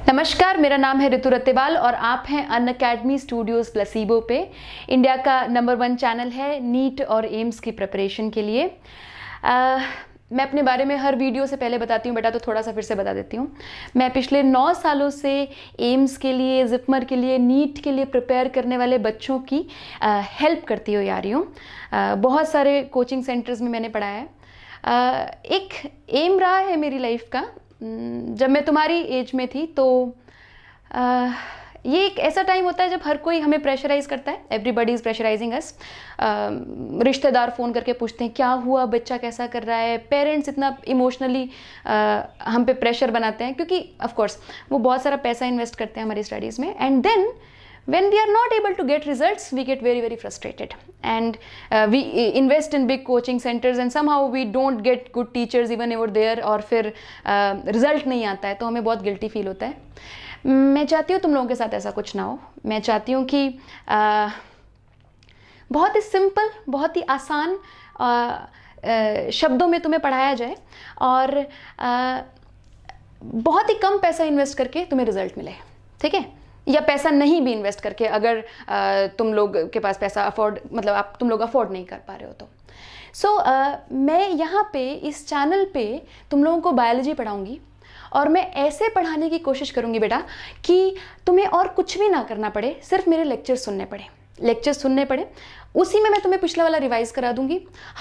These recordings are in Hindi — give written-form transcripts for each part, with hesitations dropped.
नमस्कार, मेरा नाम है ऋतु रत्तेवाल और आप हैं अनअकैडमी स्टूडियोज प्लेसिबो पे। इंडिया का नंबर 1 चैनल है नीट और एम्स की प्रिपरेशन के लिए। मैं अपने बारे में हर वीडियो से पहले बताती हूँ बेटा, तो थोड़ा सा फिर से बता देती हूँ। मैं पिछले 9 सालों से एम्स के लिए, जिपमर के लिए, नीट के लिए प्रिपेयर करने वाले बच्चों की हेल्प करती हुई आ रही हूँ। बहुत सारे कोचिंग सेंटर्स में मैंने पढ़ाया है। एक एम रहा है मेरी लाइफ का। जब मैं तुम्हारी एज में थी तो ये एक ऐसा टाइम होता है जब हर कोई हमें प्रेशराइज करता है। एवरीबडी इज़ प्रेशराइजिंग अस। रिश्तेदार फ़ोन करके पूछते हैं क्या हुआ, बच्चा कैसा कर रहा है। पेरेंट्स इतना इमोशनली हम पे प्रेशर बनाते हैं क्योंकि ऑफ कोर्स वो बहुत सारा पैसा इन्वेस्ट करते हैं हमारी स्टडीज़ में। And then when we are not able to get results, we get very frustrated, and we invest in big coaching centers and somehow we don't get good teachers even over there, और फिर result नहीं आता है तो हमें बहुत guilty feel होता है। मैं चाहती हूँ तुम लोगों के साथ ऐसा कुछ ना हो। मैं चाहती हूँ कि बहुत ही सिंपल, बहुत ही आसान शब्दों में तुम्हें पढ़ाया जाए और बहुत ही कम पैसा इन्वेस्ट करके तुम्हें रिजल्ट मिले, ठीक है? या पैसा नहीं भी इन्वेस्ट करके, अगर तुम लोग के पास पैसा तुम लोग अफोर्ड नहीं कर पा रहे हो तो मैं यहाँ पे इस चैनल पे तुम लोगों को बायोलॉजी पढ़ाऊँगी और मैं ऐसे पढ़ाने की कोशिश करूँगी बेटा कि तुम्हें और कुछ भी ना करना पड़े, सिर्फ मेरे लेक्चर सुनने पड़े। उसी में मैं तुम्हें पिछला वाला रिवाइज करा दूंगी।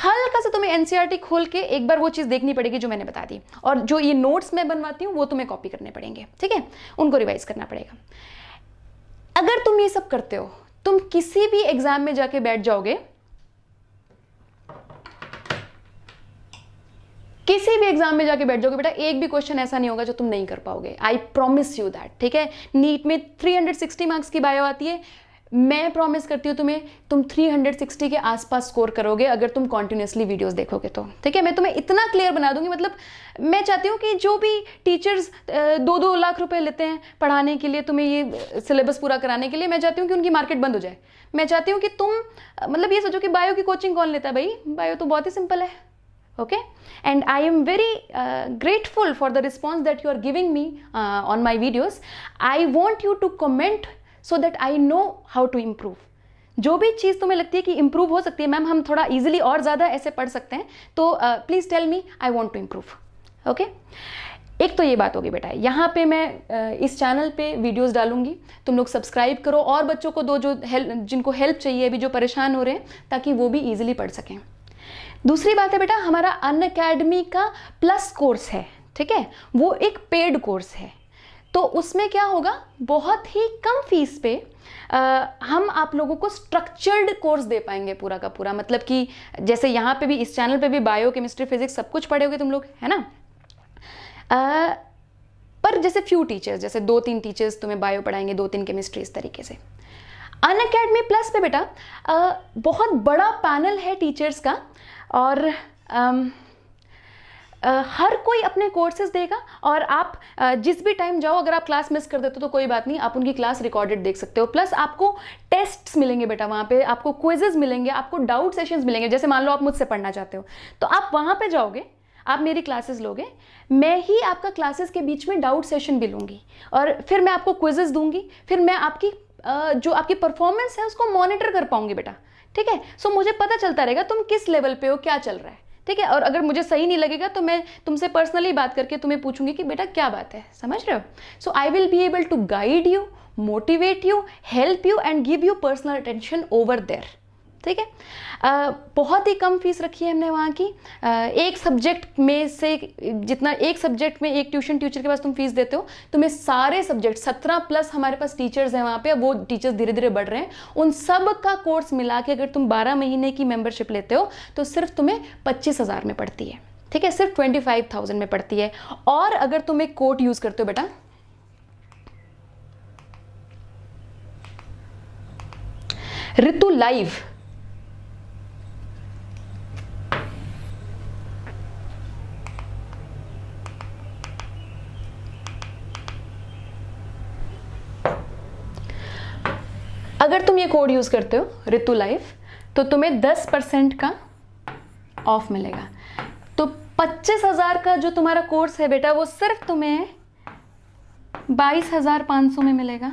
हल्का से तुम्हें एनसीईआरटी खोल के एक बार वो चीज़ देखनी पड़ेगी जो मैंने बता दी, और जो ये नोट्स मैं बनवाती हूँ वो तुम्हें कॉपी करने पड़ेंगे, ठीक है? उनको रिवाइज करना पड़ेगा। अगर तुम ये सब करते हो, तुम किसी भी एग्जाम में जाके बैठ जाओगे, बेटा, एक भी क्वेश्चन ऐसा नहीं होगा जो तुम नहीं कर पाओगे। आई प्रॉमिस यू दैट, ठीक है? नीट में 360 मार्क्स की बायो आती है। मैं प्रॉमिस करती हूँ तुम्हें, तुम 360 के आसपास स्कोर करोगे अगर तुम कॉन्टिन्यूसली वीडियोस देखोगे तो, ठीक है? मैं तुम्हें इतना क्लियर बना दूंगी। मतलब मैं चाहती हूँ कि जो भी टीचर्स 2-2 लाख रुपए लेते हैं पढ़ाने के लिए, तुम्हें ये सिलेबस पूरा कराने के लिए, मैं चाहती हूँ कि उनकी मार्केट बंद हो जाए। मैं चाहती हूँ कि तुम मतलब ये सोचो कि बायो की कोचिंग कौन लेता है भाई? बायो तो बहुत ही सिंपल है, okay? And I am very grateful for the response that you are giving me on my videos. I want you to comment so that I know how to improve. जो भी चीज़ तुम्हें लगती है कि इम्प्रूव हो सकती है, मैम हम थोड़ा इजीली और ज़्यादा ऐसे पढ़ सकते हैं, तो please tell me, I want to improve, okay? एक तो ये बात होगी बेटा। यहाँ पे मैं इस चैनल पे वीडियोस डालूंगी, तुम लोग सब्सक्राइब करो और बच्चों को दो जो जिनको हेल्प चाहिए, अभी जो परेशान हो रहे हैं, ताकि वो भी ईजिली पढ़ सकें। दूसरी बात है बेटा, हमारा अनअकैडमी का प्लस कोर्स है, ठीक है? वो एक पेड कोर्स है, तो उसमें क्या होगा, बहुत ही कम फीस पे हम आप लोगों को स्ट्रक्चर्ड कोर्स दे पाएंगे पूरा का पूरा। मतलब कि जैसे यहाँ पे भी, इस चैनल पे भी बायो, केमिस्ट्री, फिजिक्स सब कुछ पढ़े होगे तुम लोग, है ना? पर जैसे फ्यू टीचर्स, जैसे 2-3 टीचर्स तुम्हें बायो पढ़ाएंगे, 2-3 केमिस्ट्री, इस तरीके से। अनअकैडमी प्लस पे बेटा बहुत बड़ा पैनल है टीचर्स का, और हर कोई अपने कोर्सेज देगा, और आप जिस भी टाइम जाओ, अगर आप क्लास मिस कर देते हो तो कोई बात नहीं, आप उनकी क्लास रिकॉर्डेड देख सकते हो। प्लस आपको टेस्ट्स मिलेंगे बेटा वहाँ पे, आपको क्विजेज मिलेंगे, आपको डाउट सेशंस मिलेंगे। जैसे मान लो आप मुझसे पढ़ना चाहते हो तो आप वहाँ पे जाओगे, आप मेरी क्लासेस लोगे, मैं ही आपका क्लासेस के बीच में डाउट सेशन भी लूँगी, और फिर मैं आपको क्विजेज दूंगी, फिर मैं आपकी जो आपकी परफॉर्मेंस है उसको मॉनिटर कर पाऊंगी बेटा, ठीक है? सो मुझे पता चलता रहेगा तुम किस लेवल पे हो, क्या चल रहा है, ठीक है? और अगर मुझे सही नहीं लगेगा तो मैं तुमसे पर्सनली बात करके तुम्हें पूछूंगी कि बेटा क्या बात है, समझ रहे हो? So I will be able to guide you, motivate you, help you and give you personal attention over there, ठीक है? बहुत ही कम फीस रखी है हमने वहाँ की। एक सब्जेक्ट में से जितना, एक सब्जेक्ट में एक ट्यूशन टीचर के पास तुम फीस देते हो, तुम्हें सारे सब्जेक्ट 17 प्लस हमारे पास टीचर्स हैं वहाँ पे, वो टीचर्स धीरे धीरे बढ़ रहे हैं, उन सब का कोर्स मिला के अगर तुम 12 महीने की मेंबरशिप लेते हो तो सिर्फ तुम्हें 25,000 में पड़ती है, ठीक है? सिर्फ 25,000 में पड़ती है। और अगर तुम एक कोड यूज करते हो बेटा, ऋतु लाइव, अगर तुम ये कोड यूज करते हो ऋतु लाइव, तो तुम्हें 10% का ऑफ मिलेगा। तो 25,000 का जो तुम्हारा कोर्स है बेटा, वो सिर्फ तुम्हें 22,500 में मिलेगा।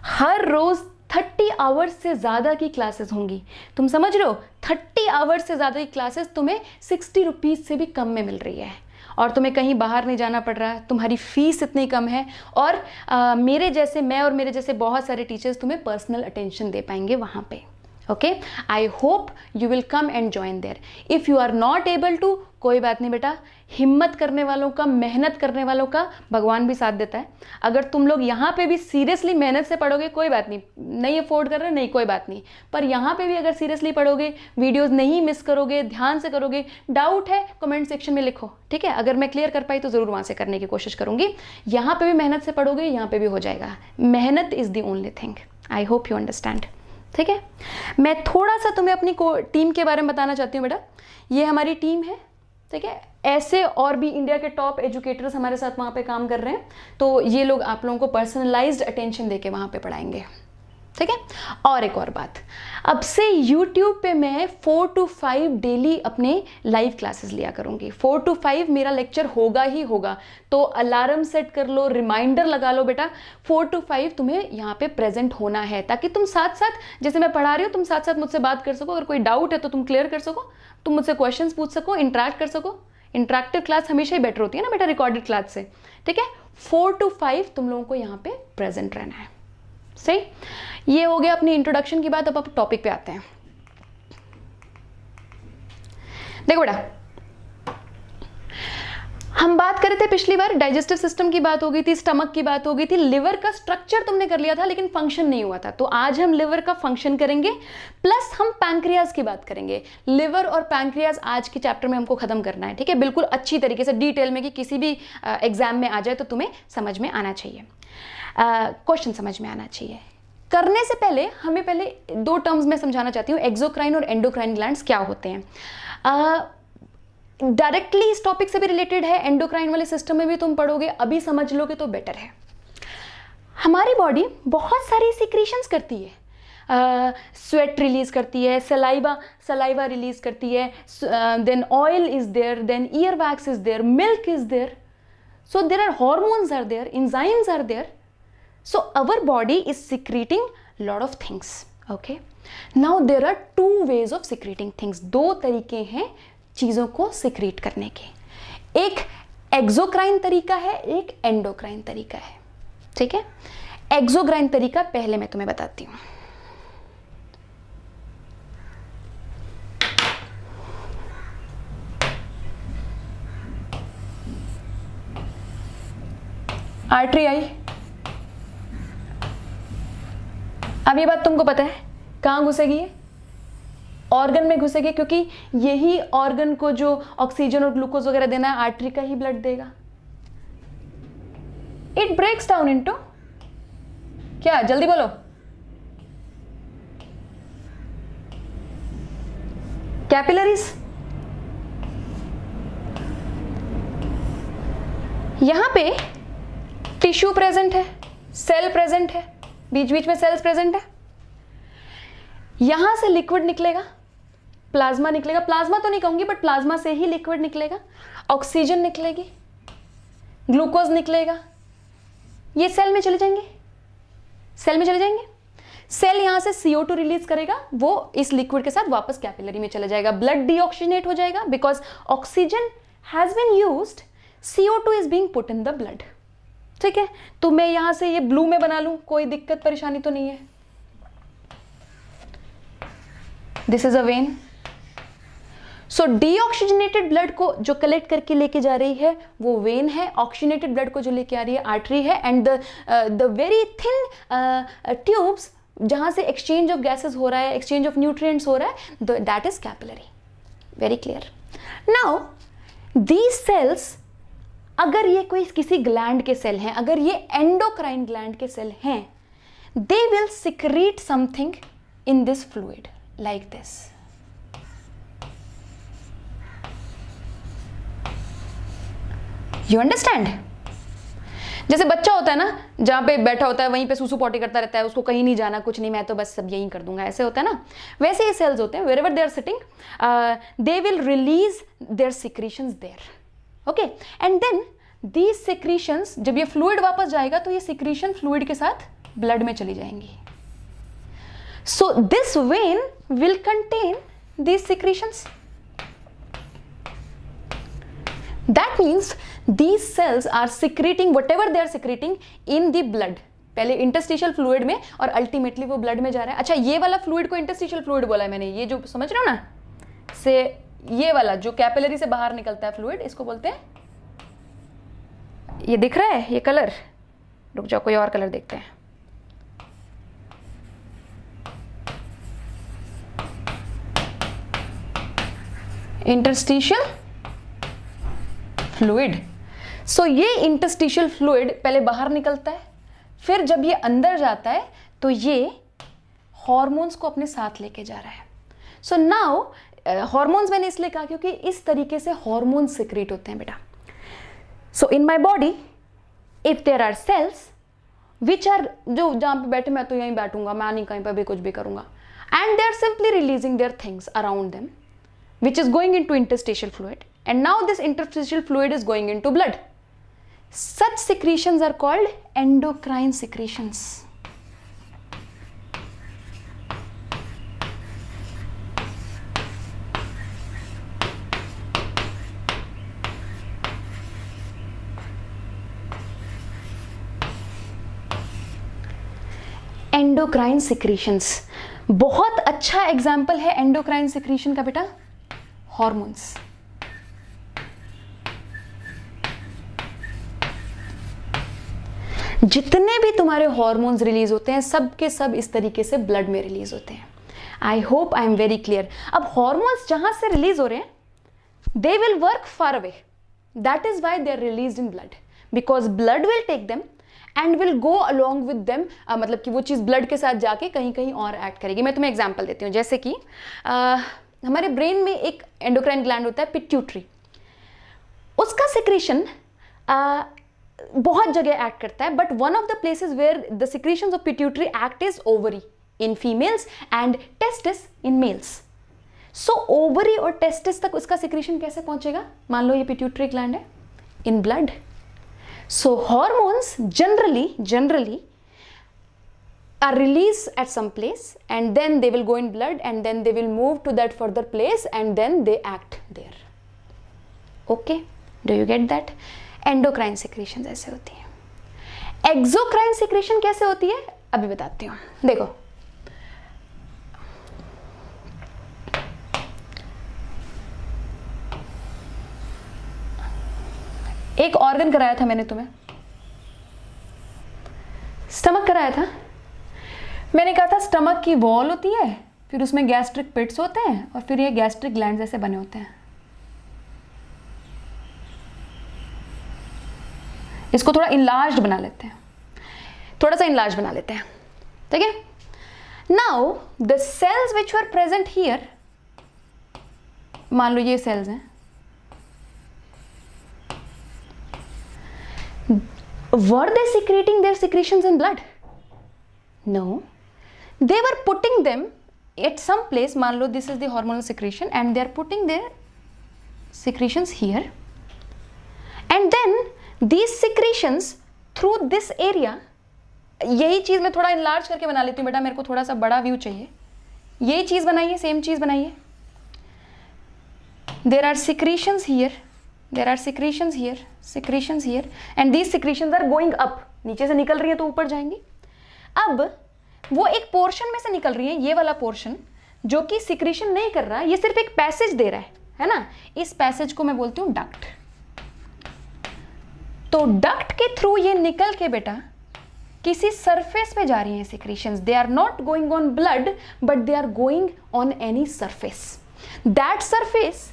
हर रोज 30 आवर्स से ज़्यादा की क्लासेस होंगी। तुम समझ रहे हो, 30 आवर्स से ज़्यादा की क्लासेस तुम्हें 60 रुपीज़ से भी कम में मिल रही है, और तुम्हें कहीं बाहर नहीं जाना पड़ रहा है, तुम्हारी फीस इतनी कम है, और मैं और मेरे जैसे बहुत सारे टीचर्स तुम्हें पर्सनल अटेंशन दे पाएंगे वहाँ पे। Okay, I hope you will come and join there. If you are not able to, कोई बात नहीं बेटा, हिम्मत करने वालों का, मेहनत करने वालों का भगवान भी साथ देता है। अगर तुम लोग यहाँ पे भी सीरियसली मेहनत से पढ़ोगे, कोई बात नहीं, नहीं अफोर्ड कर रहे नहीं, कोई बात नहीं, पर यहाँ पे भी अगर सीरियसली पढ़ोगे, वीडियोस नहीं मिस करोगे, ध्यान से करोगे, डाउट है कमेंट सेक्शन में लिखो, ठीक है? अगर मैं क्लियर कर पाई तो ज़रूर वहाँ से करने की कोशिश करूँगी। यहाँ पे भी मेहनत से पढ़ोगे, यहाँ पे भी हो जाएगा। मेहनत is the only thing. I hope you understand, ठीक है? मैं थोड़ा सा तुम्हें अपनी टीम के बारे में बताना चाहती हूँ बेटा। ये हमारी टीम है, ठीक है? ऐसे और भी इंडिया के टॉप एजुकेटर्स हमारे साथ वहाँ पे काम कर रहे हैं, तो ये लोग आप लोगों को पर्सनलाइज्ड अटेंशन देके वहाँ पे पढ़ाएंगे, ठीक है? और एक और बात, अब से YouTube पे मैं 4 to 5 डेली अपने लाइव क्लासेस लिया करूँगी। 4 to 5 मेरा लेक्चर होगा ही होगा, तो अलार्म सेट कर लो, रिमाइंडर लगा लो बेटा, 4 to 5 तुम्हें यहाँ पे प्रेजेंट होना है, ताकि तुम साथ साथ, जैसे मैं पढ़ा रही हूँ, तुम साथ साथ मुझसे बात कर सको। अगर कोई डाउट है तो तुम क्लियर कर सको, तुम मुझसे क्वेश्चंस पूछ सको, इंटरेक्ट कर सको। इंटरेक्टिव क्लास हमेशा ही बेटर होती है ना बेटा रिकॉर्डेड क्लास से, ठीक है? 4 to 5 तुम लोगों को यहाँ पे प्रेजेंट रहना है, सही? ये हो गया अपनी इंट्रोडक्शन की बात। अब आप टॉपिक पे आते हैं। देखो बेटा, हम बात कर रहे थे पिछली बार, डाइजेस्टिव सिस्टम की बात हो गई थी, स्टमक की बात हो गई थी, लिवर का स्ट्रक्चर तुमने कर लिया था लेकिन फंक्शन नहीं हुआ था। तो आज हम लिवर का फंक्शन करेंगे, प्लस हम पैंक्रियाज की बात करेंगे। लिवर और पैंक्रियाज आज के चैप्टर में हमको खत्म करना है, ठीक है? बिल्कुल अच्छी तरीके से डिटेल में, कि किसी भी एग्जाम में आ जाए तो तुम्हें समझ में आना चाहिए, क्वेश्चन समझ में आना चाहिए। करने से पहले हमें पहले 2 टर्म्स में समझाना चाहती हूँ, एक्सोक्राइन और एंडोक्राइन ग्लैंड्स क्या होते हैं। डायरेक्टली इस टॉपिक से भी रिलेटेड है, एंडोक्राइन वाले सिस्टम में भी तुम पढ़ोगे, अभी समझ लोगे तो बेटर है। हमारी बॉडी बहुत सारी सिक्रीशंस करती है, स्वेट रिलीज करती है, सलाइवा रिलीज करती है, then oil is there, then ear wax is there, milk is there, so there are hormones are there, enzymes are there, so our body is secreting lot of things. Okay, now there are 2 ways of secreting things. 2 तरीके हैं चीज़ों को सिक्रीट करने के, एक एक्सोक्राइन तरीका है, एक एंडोक्राइन तरीका है, ठीक है? एक्सोक्राइन तरीका पहले मैं तुम्हें बताती हूँ। आर्टरी आई, अब ये बात तुमको पता है कहाँ घुसेगी? ये ऑर्गन में घुसेगी, क्योंकि यही ऑर्गन को जो ऑक्सीजन और ग्लूकोज वगैरह देना है, आर्टरी का ही ब्लड देगा। इट ब्रेक्स डाउन इनटू क्या, जल्दी बोलो, कैपिलरीज। यहां पे टिश्यू प्रेजेंट है, सेल प्रेजेंट है, बीच बीच में सेल्स प्रेजेंट है। यहां से लिक्विड निकलेगा, प्लाज्मा निकलेगा, प्लाज्मा तो नहीं कहूंगी बट प्लाज्मा से ही लिक्विड निकलेगा, ऑक्सीजन निकलेगी, ग्लूकोज निकलेगा, ये सेल में चले जाएंगे, सेल में चले जाएंगे। सेल यहां से CO2 रिलीज करेगा, वो इस लिक्विड के साथ वापस कैपिलरी में चला जाएगा, ब्लड डीऑक्सीजनेट हो जाएगा, because oxygen has been used, CO2 is being put in the blood, ठीक है? तो मैं यहां से ये ब्लू में बना लूं, कोई दिक्कत परेशानी तो नहीं है। This is a when. So deoxygenated blood को जो कलेक्ट करके लेके जा रही है वो वेन है, ऑक्सीजनेटेड ब्लड को जो लेके आ रही है आर्टरी है, and the very thin tubes जहां से एक्सचेंज ऑफ गैसेस हो रहा है, एक्सचेंज ऑफ न्यूट्रिएंट्स हो रहा है, that is capillary. Very clear. Now these cells, अगर ये कोई किसी ग्लैंड के सेल हैं, अगर ये एंडोक्राइन ग्लैंड के सेल हैं, they will secrete something in this fluid like this. You understand? जैसे बच्चा होता है ना, जहां पे बैठा होता है वहीं पे सूसू पॉटी करता रहता है, उसको कहीं नहीं जाना, कुछ नहीं, मैं तो बस सब यही कर दूंगा, ऐसे होता है ना, वैसे ये सेल्स होते हैं। Wherever they are sitting, they will release their secretions there, okay, and then these secretions, जब ये फ्लूइड वापस जाएगा तो ये सिक्रीशन फ्लूइड के साथ ब्लड में चली जाएंगी. So this vein will contain these secretions. That means these cells are secreting whatever they are secreting in the blood. पहले इंटरस्टिशियल फ्लूइड में और अल्टीमेटली वो ब्लड में जा रहा है. अच्छा, ये वाला फ्लूइड को इंटरस्टिशियल फ्लूइड बोला है मैंने, ये जो समझ रहे हो ना, से ये वाला जो कैपिलरी से बाहर निकलता है फ्लूइड, इसको बोलते हैं, ये दिख रहा है ये कलर, रुक जाओ कोई और कलर देखते हैं. Interstitial fluid. सो ये इंटरस्टिशियल फ्लूइड पहले बाहर निकलता है, फिर जब ये अंदर जाता है तो ये हॉर्मोन्स को अपने साथ लेके जा रहा है. सो नाउ हॉर्मोन्स मैंने इसलिए कहा क्योंकि इस तरीके से हॉर्मोन्स सिक्रेट होते हैं बेटा. So in my body if there are cells which are, जो जहां पे बैठे मैं तो यहीं बैठूंगा, मैं नहीं कहीं पर भी कुछ भी करूंगा, and they are simply releasing their things around them which is going into interstitial fluid, and now this interstitial fluid is going into blood. Such secretions are called endocrine secretions. Endocrine secretions बहुत अच्छा एग्जाम्पल है एंडोक्राइन सिक्रीशन का बेटा, हॉर्मोन्स. जितने भी तुम्हारे हॉर्मोन्स रिलीज होते हैं सब के सब इस तरीके से ब्लड में रिलीज होते हैं. I hope I am very clear. अब हॉर्मोन्स जहां से रिलीज हो रहे हैं they will work far away, that is why they are released in blood, because blood will take them and will go along with them. मतलब कि वो चीज़ ब्लड के साथ जाके कहीं कहीं और एक्ट करेगी. मैं तुम्हें एग्जांपल देती हूँ. जैसे कि हमारे ब्रेन में एक एंडोक्राइन ग्लैंड होता है पिट्यूटरी, उसका सिक्रीशन बहुत जगह एक्ट करता है, but one of the places where the secretions of pituitary act is ovary in females and testis in males. So ovary और टेस्टिस तक उसका सिक्रीशन कैसे पहुंचेगा? मान लो ये पिट्यूटरी ग्लैंड है, in blood. So hormones generally are released at some place and then they will go in blood and then they will move to that further place and then they act there. Okay, do you get that? Endocrine secretions ऐसे होती है. Exocrine secretion कैसे होती है अभी बताती हूँ. देखो, एक ऑर्गन कराया था मैंने तुम्हें, स्टमक कराया था. मैंने कहा था स्टमक की वॉल होती है, फिर उसमें गैस्ट्रिक पिट्स होते हैं और फिर ये गैस्ट्रिक ग्लैंड जैसे बने होते हैं. इसको थोड़ा इनलार्ज्ड बना लेते हैं, थोड़ा सा इनलार्ज बना लेते हैं. ठीक है. Now the cells which were present here, मान लो ये सेल्स हैं, were they secreting their secretions in blood? No, they were putting them at some place. मान लो this is the hormonal secretion and they are putting their secretions here, and then these secretions through this area, यही चीज मैं थोड़ा enlarge करके बना लेती हूँ बेटा, मेरे को थोड़ा सा बड़ा व्यू चाहिए. यही चीज बनाइए, सेम चीज बनाइए. There are secretions here, there are secretions here and these secretions are going up. नीचे से निकल रही है तो ऊपर जाएंगी. अब वो एक पोर्शन में से निकल रही है, ये वाला पोर्शन जो कि सिक्रीशन नहीं कर रहा, ये सिर्फ एक पैसेज दे रहा है ना. इस पैसेज को मैं बोलती हूँ डक्ट. तो डक्ट के थ्रू ये निकल के बेटा किसी सरफेस पे जा रही हैं secretions. They are not going on blood but they are going on any surface. That surface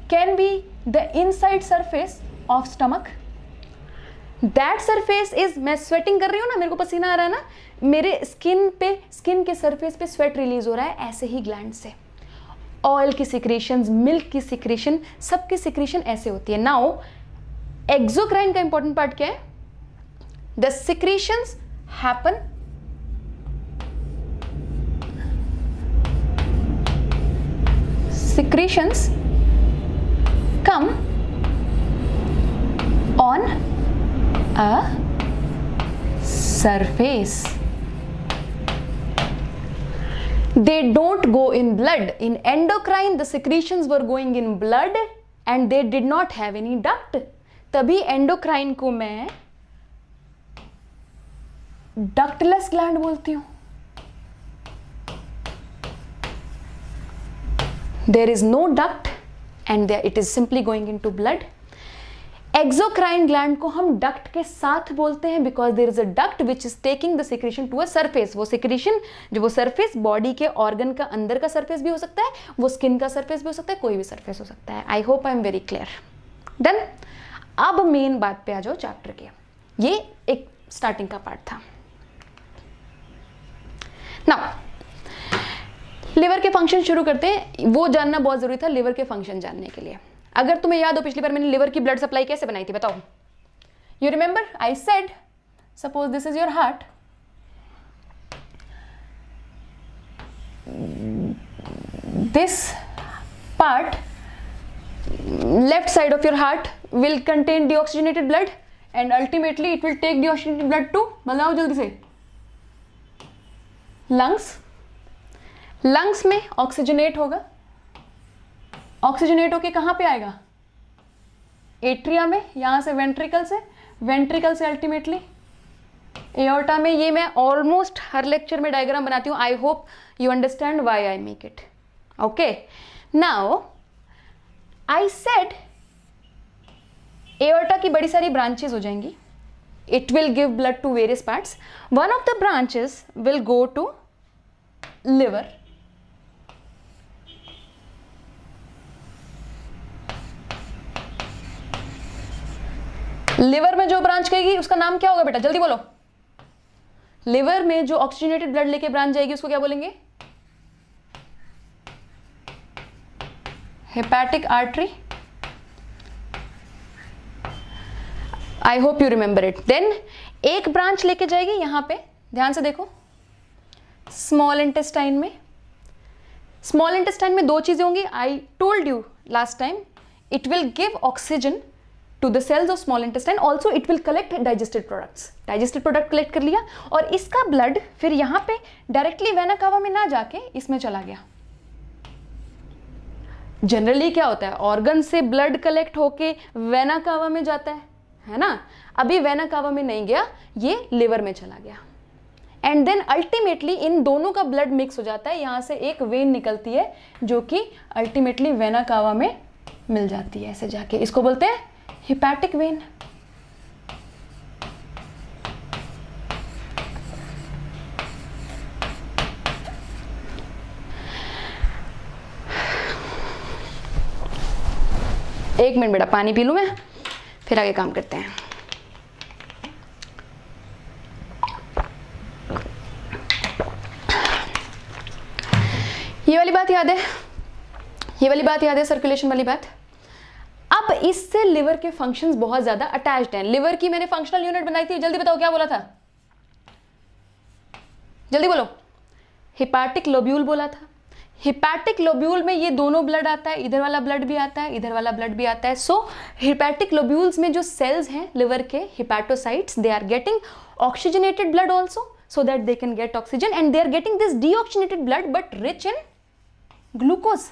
can be the inside surface of stomach. That surface is, मैं स्वेटिंग कर रही हूँ ना, मेरे को पसीना आ रहा है ना, मेरे स्किन के सरफेस पे स्वेट रिलीज हो रहा है. ऐसे ही ग्लैंड से ऑयल की सिक्रीशंस, मिल्क की सिक्रीशन, सबकी सिक्रीशन ऐसे होती है. नाउ एक्सोक्राइन का इंपॉर्टेंट पार्ट क्या है? The secretions happen secretions come on a surface. They don't go in blood. In endocrine, the secretions were going in blood and they did not have any duct. तभी एंडोक्राइन को मैं डक्टलेस ग्लैंड बोलती हूं. There is no duct and it is simply going into blood. Exocrine gland को हम डक्ट के साथ बोलते हैं because there is a duct which is taking the secretion to a surface. वो सिक्रेशन जो वो सरफेस बॉडी के ऑर्गन का अंदर का सरफेस भी हो सकता है, वो स्किन का सरफेस भी हो सकता है, कोई भी सरफेस हो सकता है. आई hope I am very clear. Done. अब मेन बात पे आ जाओ चैप्टर के. ये एक स्टार्टिंग का पार्ट था. नाउ लिवर के फंक्शन शुरू करते हैं. वो जानना बहुत जरूरी था लिवर के फंक्शन जानने के लिए. अगर तुम्हें याद हो पिछली बार मैंने लिवर की ब्लड सप्लाई कैसे बनाई थी बताओ. You remember I said suppose this is your heart, this part left side of your heart will contain deoxygenated blood and ultimately it will take deoxygenated blood to, बताओ जल्दी से, lungs. lungs में ऑक्सीजनेट होगा. ऑक्सीजनेट होके कहां पे आएगा? एट्रिया में, यहां से वेंट्रिकल से, वेंट्रिकल से अल्टीमेटली एओर्टा में. ये मैं ऑलमोस्ट हर लेक्चर में डायग्राम बनाती हूं. I hope you understand why I make it. Okay. Now I said aorta की बड़ी सारी ब्रांचेस हो जाएंगी. It will give blood to various parts. One of the branches will go to liver. Liver में जो ब्रांच गएगी उसका नाम क्या होगा बेटा, जल्दी बोलो. लिवर में जो ऑक्सीजनेटेड ब्लड लेके ब्रांच जाएगी उसको क्या बोलेंगे? Hepatic artery. I hope you remember it. Then एक ब्रांच लेके जाएगी यहां पे, ध्यान से देखो, स्मॉल इंटेस्टाइन में. स्मॉल इंटेस्टाइन में दो चीजें होंगी. I told you last time, it will give oxygen to the cells of small intestine. Also it will collect digested products. digested product collect कर लिया और इसका blood फिर यहाँ पे डायरेक्टली वेना कावा में ना जाके इसमें चला गया. जनरली क्या होता है, ऑर्गन से ब्लड कलेक्ट होके वेना कावा में जाता है ना. अभी वेना कावा में नहीं गया, ये लिवर में चला गया. एंड देन अल्टीमेटली इन दोनों का ब्लड मिक्स हो जाता है. यहाँ से एक वेन निकलती है जो कि अल्टीमेटली वेना कावा में मिल जाती है ऐसे जाके. इसको बोलते हैं हेपेटिक वेन. एक मिनट बेटा, पानी पी लूं मैं, फिर आगे काम करते हैं. ये वाली बात याद है, ये वाली बात याद है, सर्कुलेशन वाली बात. अब इससे लिवर के फंक्शंस बहुत ज्यादा अटैच्ड हैं. लिवर की मैंने फंक्शनल यूनिट बनाई थी, जल्दी बताओ क्या बोला था, जल्दी बोलो. हेपेटिक लोब्यूल बोला था. हेपेटिक लोब्यूल में ये दोनों ब्लड आता है, इधर वाला ब्लड भी आता है, इधर वाला ब्लड भी आता है. सो हेपेटिक लोब्यूल्स में जो सेल्स हैं लिवर के, hepatocytes, they are getting oxygenated blood also so that they can get oxygen and they are getting this deoxygenated blood but rich in glucose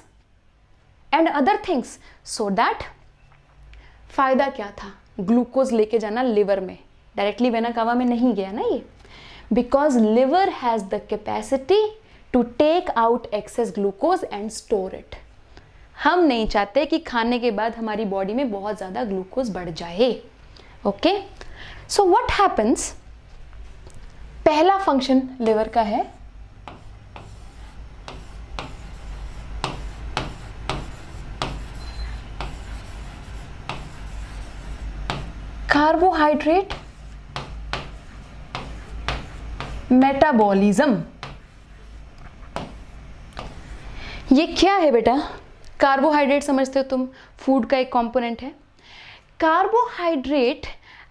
and other things. So that फायदा क्या था, ग्लूकोज लेके जाना लिवर में, डायरेक्टली वेना कावा में नहीं गया ना ये, because liver has the capacity to take out excess glucose and store it. हम नहीं चाहते कि खाने के बाद हमारी बॉडी में बहुत ज्यादा ग्लूकोज बढ़ जाए. ओके, सो व्हाट हैपेंस, पहला फंक्शन लिवर का है कार्बोहाइड्रेट मेटाबॉलिज्म. ये क्या है बेटा, कार्बोहाइड्रेट समझते हो तुम, फूड का एक कंपोनेंट है. Carbohydrate,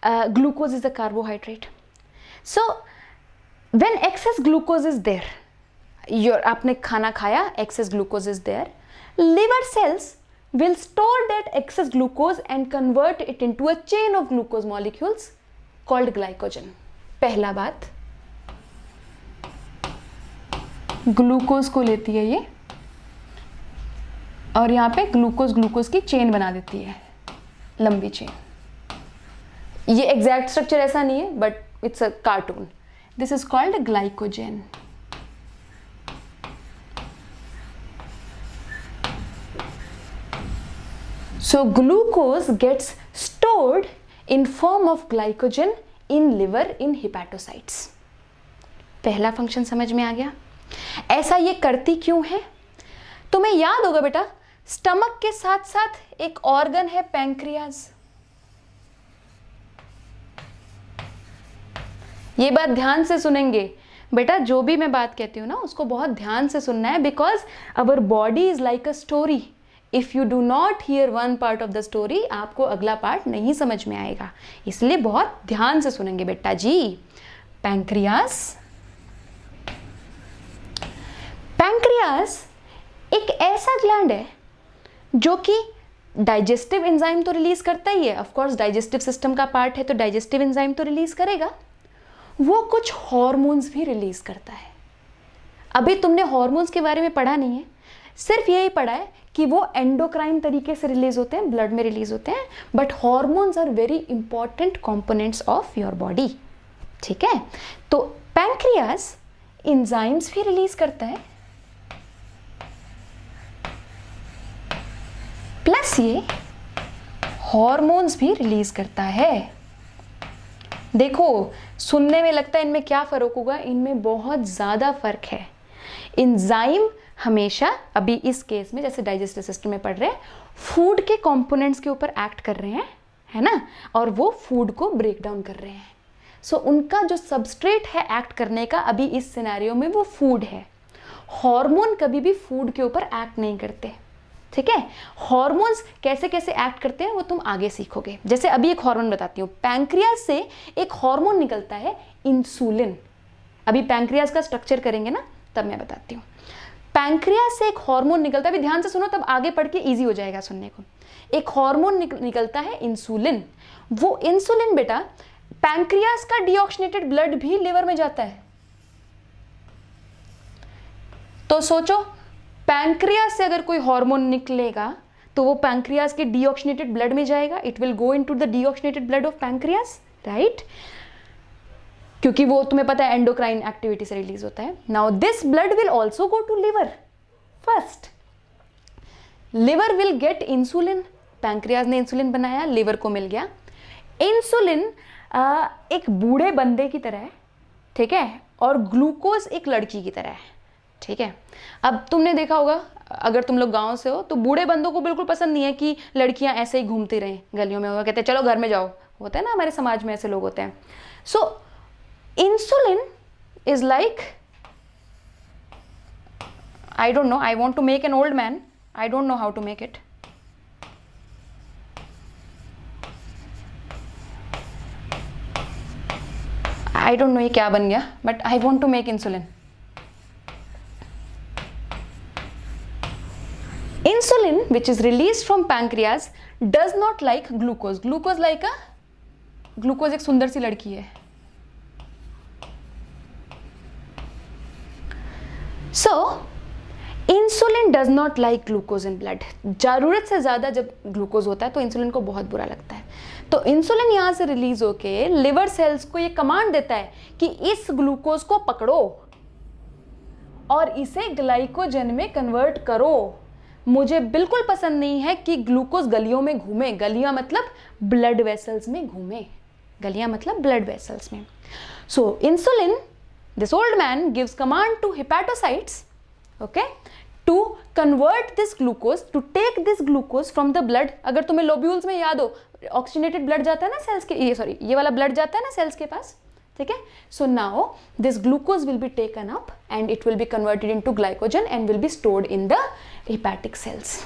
glucose is a carbohydrate. So when excess glucose is there, आपने खाना खाया, excess glucose is there, liver cells will store that excess glucose and convert it into a chain of glucose molecules called glycogen. पहला बात, ग्लूकोज को लेती है ये और यहाँ पे ग्लूकोज की चेन बना देती है, लंबी चेन। ये एग्जैक्ट स्ट्रक्चर ऐसा नहीं है but it's a cartoon. This is called glycogen. So glucose gets stored in form of glycogen in liver in hepatocytes। पहला फंक्शन समझ में आ गया। ऐसा ये करती क्यों है? तुम्हें याद होगा बेटा, स्टमक के साथ साथ एक ऑर्गन है पैंक्रियाज। ये बात ध्यान से सुनेंगे बेटा, जो भी मैं बात कहती हूँ ना उसको बहुत ध्यान से सुनना है, because our body is like a story. If you do not here one part of the story, आपको अगला पार्ट नहीं समझ में आएगा, इसलिए बहुत ध्यान से सुनेंगे बेटा जी। पैंक्रियास, पैंक्रियास एक ऐसा ग्लैंड है जो कि डाइजेस्टिव एंजाइम तो रिलीज करता ही है, ऑफ कोर्स डाइजेस्टिव सिस्टम का पार्ट है तो डाइजेस्टिव एंजाइम तो रिलीज करेगा, वो कुछ हॉर्मोन्स भी रिलीज करता है। अभी तुमने हॉर्मोन्स के बारे में पढ़ा नहीं है, सिर्फ यही पढ़ा है कि वो एंडोक्राइन तरीके से रिलीज होते हैं, ब्लड में रिलीज होते हैं, but hormones are very important components of your body. ठीक है, तो पैंक्रियास एंजाइम्स भी रिलीज करता है, प्लस ये हॉर्मोन्स भी रिलीज करता है। देखो, सुनने में लगता है इनमें क्या फर्क होगा, इनमें बहुत ज्यादा फर्क है। एंजाइम हमेशा, अभी इस केस में जैसे डाइजेस्टिव सिस्टम में पढ़ रहे हैं, फूड के कंपोनेंट्स के ऊपर एक्ट कर रहे हैं, है ना, और वो फूड को ब्रेक डाउन कर रहे हैं। सो उनका जो सबस्ट्रेट है एक्ट करने का अभी इस सिनेरियो में वो फूड है। हार्मोन कभी भी फूड के ऊपर एक्ट नहीं करते। ठीक है, हार्मोन्स कैसे कैसे एक्ट करते हैं वो तुम आगे सीखोगे। जैसे अभी एक हार्मोन बताती हूँ, पैंक्रियास से एक हार्मोन निकलता है इंसुलिन। अभी पैंक्रियास का स्ट्रक्चर करेंगे ना तब मैं बताती हूँ। पैंक्रियास से एक हार्मोन निकलता है, अभी ध्यान से सुनो तब आगे पढ़ के इजी हो जाएगा सुनने को। एक हार्मोन निकलता है इंसुलिन। वो इंसुलिन बेटा पैंक्रियास का डीऑक्सीनेटेड ब्लड भी लिवर में जाता है। तो सोचो, पैंक्रियास से अगर कोई हार्मोन निकलेगा तो वो पैंक्रियास के डीऑक्सीनेटेड ब्लड में जाएगा, it will go into the deoxygenated blood of pancreas, right, क्योंकि वो तुम्हें पता है एंडोक्राइन एक्टिविटी से रिलीज होता है। Now this blood will also go to liver first. Liver will get insulin, pancreas ने इंसुलिन बनाया, लिवर को मिल गया। इंसुलिन एक बूढ़े बंदे की तरह है, ठीक है, और ग्लूकोज एक लड़की की तरह है। ठीक है, अब तुमने देखा होगा अगर तुम लोग गांव से हो तो बूढ़े बंदों को बिल्कुल पसंद नहीं है कि लड़कियां ऐसे ही घूमती रहें गलियों में, होगा कहते हैं चलो घर में जाओ, होता है ना, हमारे समाज में ऐसे लोग होते हैं। सो insulin is like, I don't know, I want to make an old man, I don't know how to make it. I don't know ये क्या बन गया, but I want to make insulin. Insulin which is released from pancreas does not like glucose. Glucose like a, glucose एक सुंदर सी लड़की है। So, insulin does not like glucose in blood. जरूरत से ज़्यादा जब ग्लूकोज होता है तो इंसुलिन को बहुत बुरा लगता है। तो इंसुलिन यहाँ से रिलीज होके लिवर सेल्स को ये कमांड देता है कि इस ग्लूकोज को पकड़ो और इसे ग्लाइकोजन में कन्वर्ट करो। मुझे बिल्कुल पसंद नहीं है कि ग्लूकोज गलियों में घूमे, गलियां मतलब ब्लड वेसल्स में घूमे, गलियां मतलब ब्लड वेसल्स में। सो insulin, this old man gives command to hepatocytes, okay, to convert this glucose, to take this glucose from the blood। अगर तुम्हें लोब्यूल्स में याद हो, ऑक्सीजनेटेड ब्लड जाता है ना सेल्स के, ये वाला ब्लड जाता है ना सेल्स के पास, ठीक है। So now this glucose will be taken up and it will be converted into glycogen and will be stored in the hepatic sales.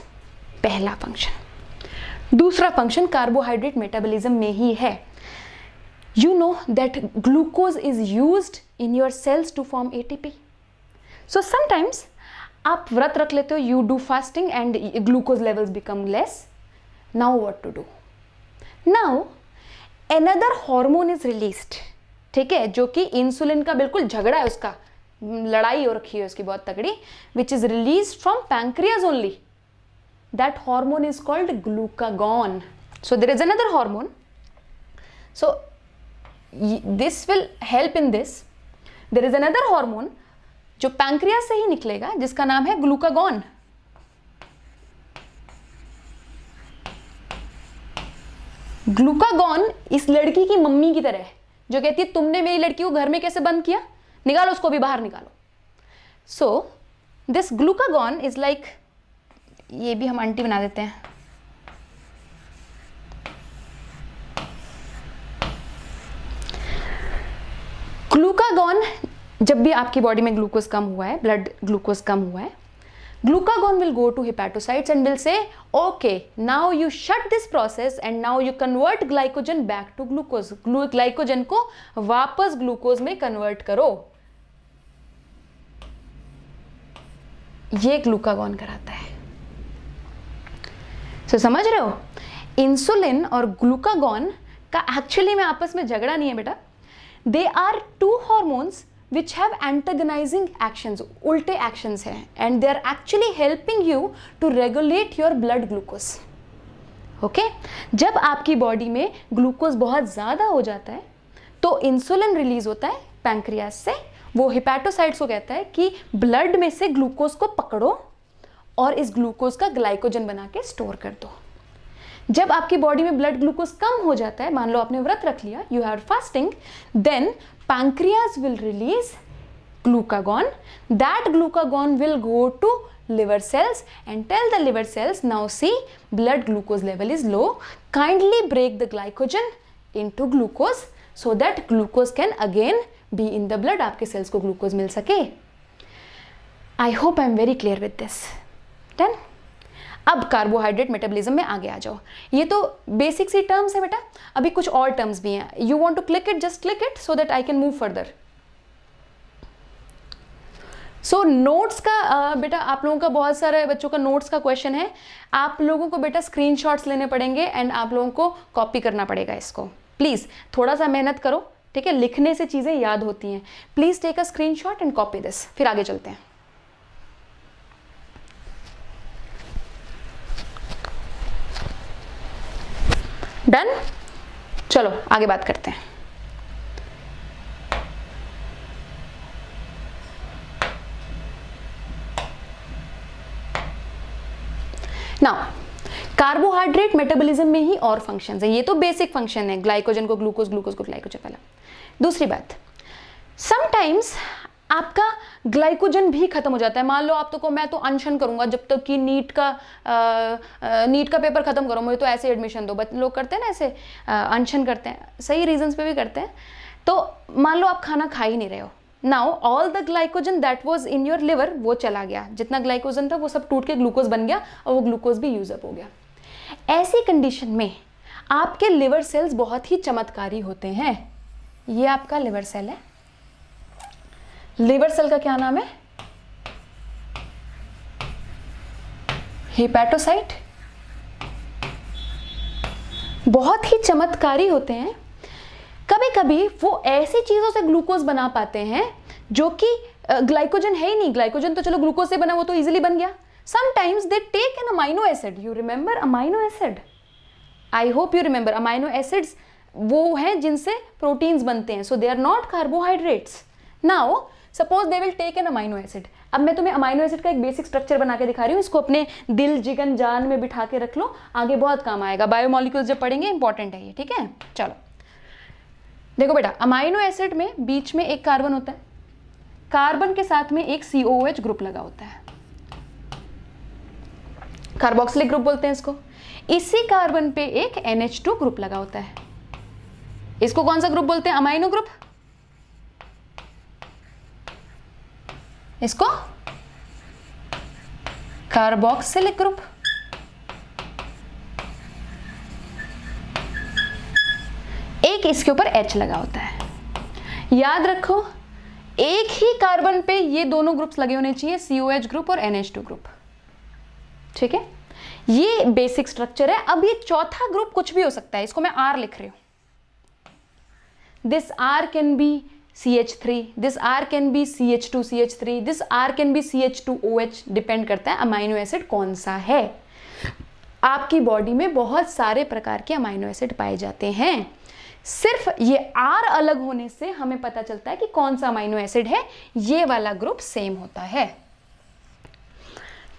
पहला फंक्शन। दूसरा फंक्शन कार्बोहाइड्रेट मेटाबॉलिज्म में ही है। You know that glucose is used in your cells to form ATP. So sometimes आप व्रत रख लेते हो, you do fasting and glucose levels become less. Now what to do? Now another hormone is released, ठीक है, जो कि इंसुलिन का बिल्कुल झगड़ा है, उसका लड़ाई हो रखी है उसकी बहुत तगड़ी, which is released from pancreas only. That hormone is called glucagon. So there is another hormone. So this will help in this. There is another hormone जो पैंक्रियास से ही निकलेगा, जिसका नाम है ग्लूकागॉन. ग्लूकागॉन इस लड़की की मम्मी की तरह है, जो कहती है तुमने मेरी लड़की को घर में कैसे बंद किया, निकालो उसको भी बाहर निकालो. So this glucagon is like, ये भी हम आंटी बना देते हैं. ग्लूकागॉन, जब भी आपकी बॉडी में ग्लूकोज कम हुआ है, ब्लड ग्लूकोज कम हुआ है, glucagon will go to hepatocytes and will say, okay, now you shut this process and now you convert glycogen back to glucose. Glycogen को वापस ग्लूकोज में कन्वर्ट करो. ये ग्लूकागॉन कराता है. So, समझ रहे हो, इंसुलिन और ग्लूकागॉन का एक्चुअली में आपस में झगड़ा नहीं है बेटा. They are two hormones which have antagonizing actions, उल्टे actions हैं, and they are actually helping you to regulate your blood glucose. Okay? जब आपकी बॉडी में ग्लूकोज बहुत ज़्यादा हो जाता है तो इंसुलिन रिलीज होता है पैंक्रियास से. वो हिपैटोसाइट्स को कहता है कि ब्लड में से ग्लूकोज को पकड़ो और इस ग्लूकोज का ग्लाइकोजन बना के स्टोर कर दो. जब आपकी बॉडी में ब्लड ग्लूकोज कम हो जाता है, मान लो आपने व्रत रख लिया, you have fasting, then pancreas will release glucagon. That glucagon will go to liver cells and tell the liver cells, now see, blood glucose level is low, kindly break the glycogen into glucose so that glucose can again be in the blood, आपके cells को glucose मिल सके. I hope I am very clear with this. Done? अब कार्बोहाइड्रेट मेटाबॉलिज्म में आगे आ जाओ. ये तो बेसिक सी टर्म्स है बेटा, अभी कुछ और टर्म्स भी हैं. You want to click it, just click it so that I can move further. So notes का बेटा, आप लोगों का बहुत सारे बच्चों का नोट्स का क्वेश्चन है. आप लोगों को बेटा स्क्रीनशॉट्स लेने पड़ेंगे एंड आप लोगों को कॉपी करना पड़ेगा इसको. प्लीज़ थोड़ा सा मेहनत करो, ठीक है, लिखने से चीज़ें याद होती हैं. Please take a screenshot and copy this. फिर आगे चलते हैं. डन, चलो आगे बात करते हैं. नाउ कार्बोहाइड्रेट मेटाबॉलिज्म में ही और फंक्शंस हैं. ये तो बेसिक फंक्शन है, ग्लाइकोजन को ग्लूकोज, ग्लूकोज को ग्लाइकोजन वाला. दूसरी बात, समटाइम्स आपका ग्लाइकोजन भी खत्म हो जाता है. मान लो आप तो को मैं तो अनशन करूंगा जब तक कि नीट का पेपर खत्म करो, मुझे तो ऐसे एडमिशन दो. लोग करते हैं ना ऐसे, अनशन करते हैं, सही रीजंस पे भी करते हैं. तो मान लो आप खाना खा ही नहीं रहे हो. Now all the glycogen that was in your liver वो चला गया, जितना ग्लाइकोजन था वो सब टूट के ग्लूकोज बन गया और वो ग्लूकोज भी यूज अप हो गया. ऐसी कंडीशन में आपके लिवर सेल्स बहुत ही चमत्कारी होते हैं. ये आपका लिवर सेल है. लिवर सेल का क्या नाम है? हिपैटोसाइट. बहुत ही चमत्कारी होते हैं. कभी कभी वो ऐसी चीजों से ग्लूकोज बना पाते हैं जो कि ग्लाइकोजन है ही नहीं. ग्लाइकोजन तो चलो ग्लूकोज से बना, वो तो इजीली बन गया. Sometimes they take an amino acid. You remember amino acid? I hope you remember. Amino acids वो हैं जिनसे प्रोटीन्स बनते हैं. So they are not carbohydrates. Now suppose they will take an amino acid. अब मैं तुम्हें अमाइनो एसिड का एक बेसिक स्ट्रक्चर बना के दिखा रही हूँ. इसको अपने दिल जिगन जान में बिठा के रख लो, आगे बहुत काम आएगा. बायोमोलिक्यूल्स जब पढ़ेंगे इंपॉर्टेंट है ये, ठीक है. चलो देखो बेटा, अमाइनो एसिड में बीच में एक कार्बन होता है, कार्बन के साथ में एक COOH ग्रुप लगा होता है, कार्बोक्सिलिक ग्रुप बोलते हैं इसको. इसी कार्बन पे एक NH2 ग्रुप लगा होता है. इसको कौन सा ग्रुप बोलते हैं? Amino group. इसको कार्बोक्सिलिक ग्रुप. एक इसके ऊपर H लगा होता है. याद रखो, एक ही कार्बन पे ये दोनों ग्रुप्स लगे होने चाहिए, COH ग्रुप और NH2 ग्रुप. ठीक है, ये बेसिक स्ट्रक्चर है. अब ये चौथा ग्रुप कुछ भी हो सकता है, इसको मैं R लिख रही हूं. This R can be CH3, this R can be CH2 CH3, this R can be CH2OH, depend करता है अमाइनो एसिड कौन सा है। आपकी बॉडी में बहुत सारे प्रकार के अमाइनो एसिड पाए जाते हैं, सिर्फ ये R अलग होने से हमें पता चलता है कि कौन सा अमाइनो एसिड है, ये वाला ग्रुप सेम होता है।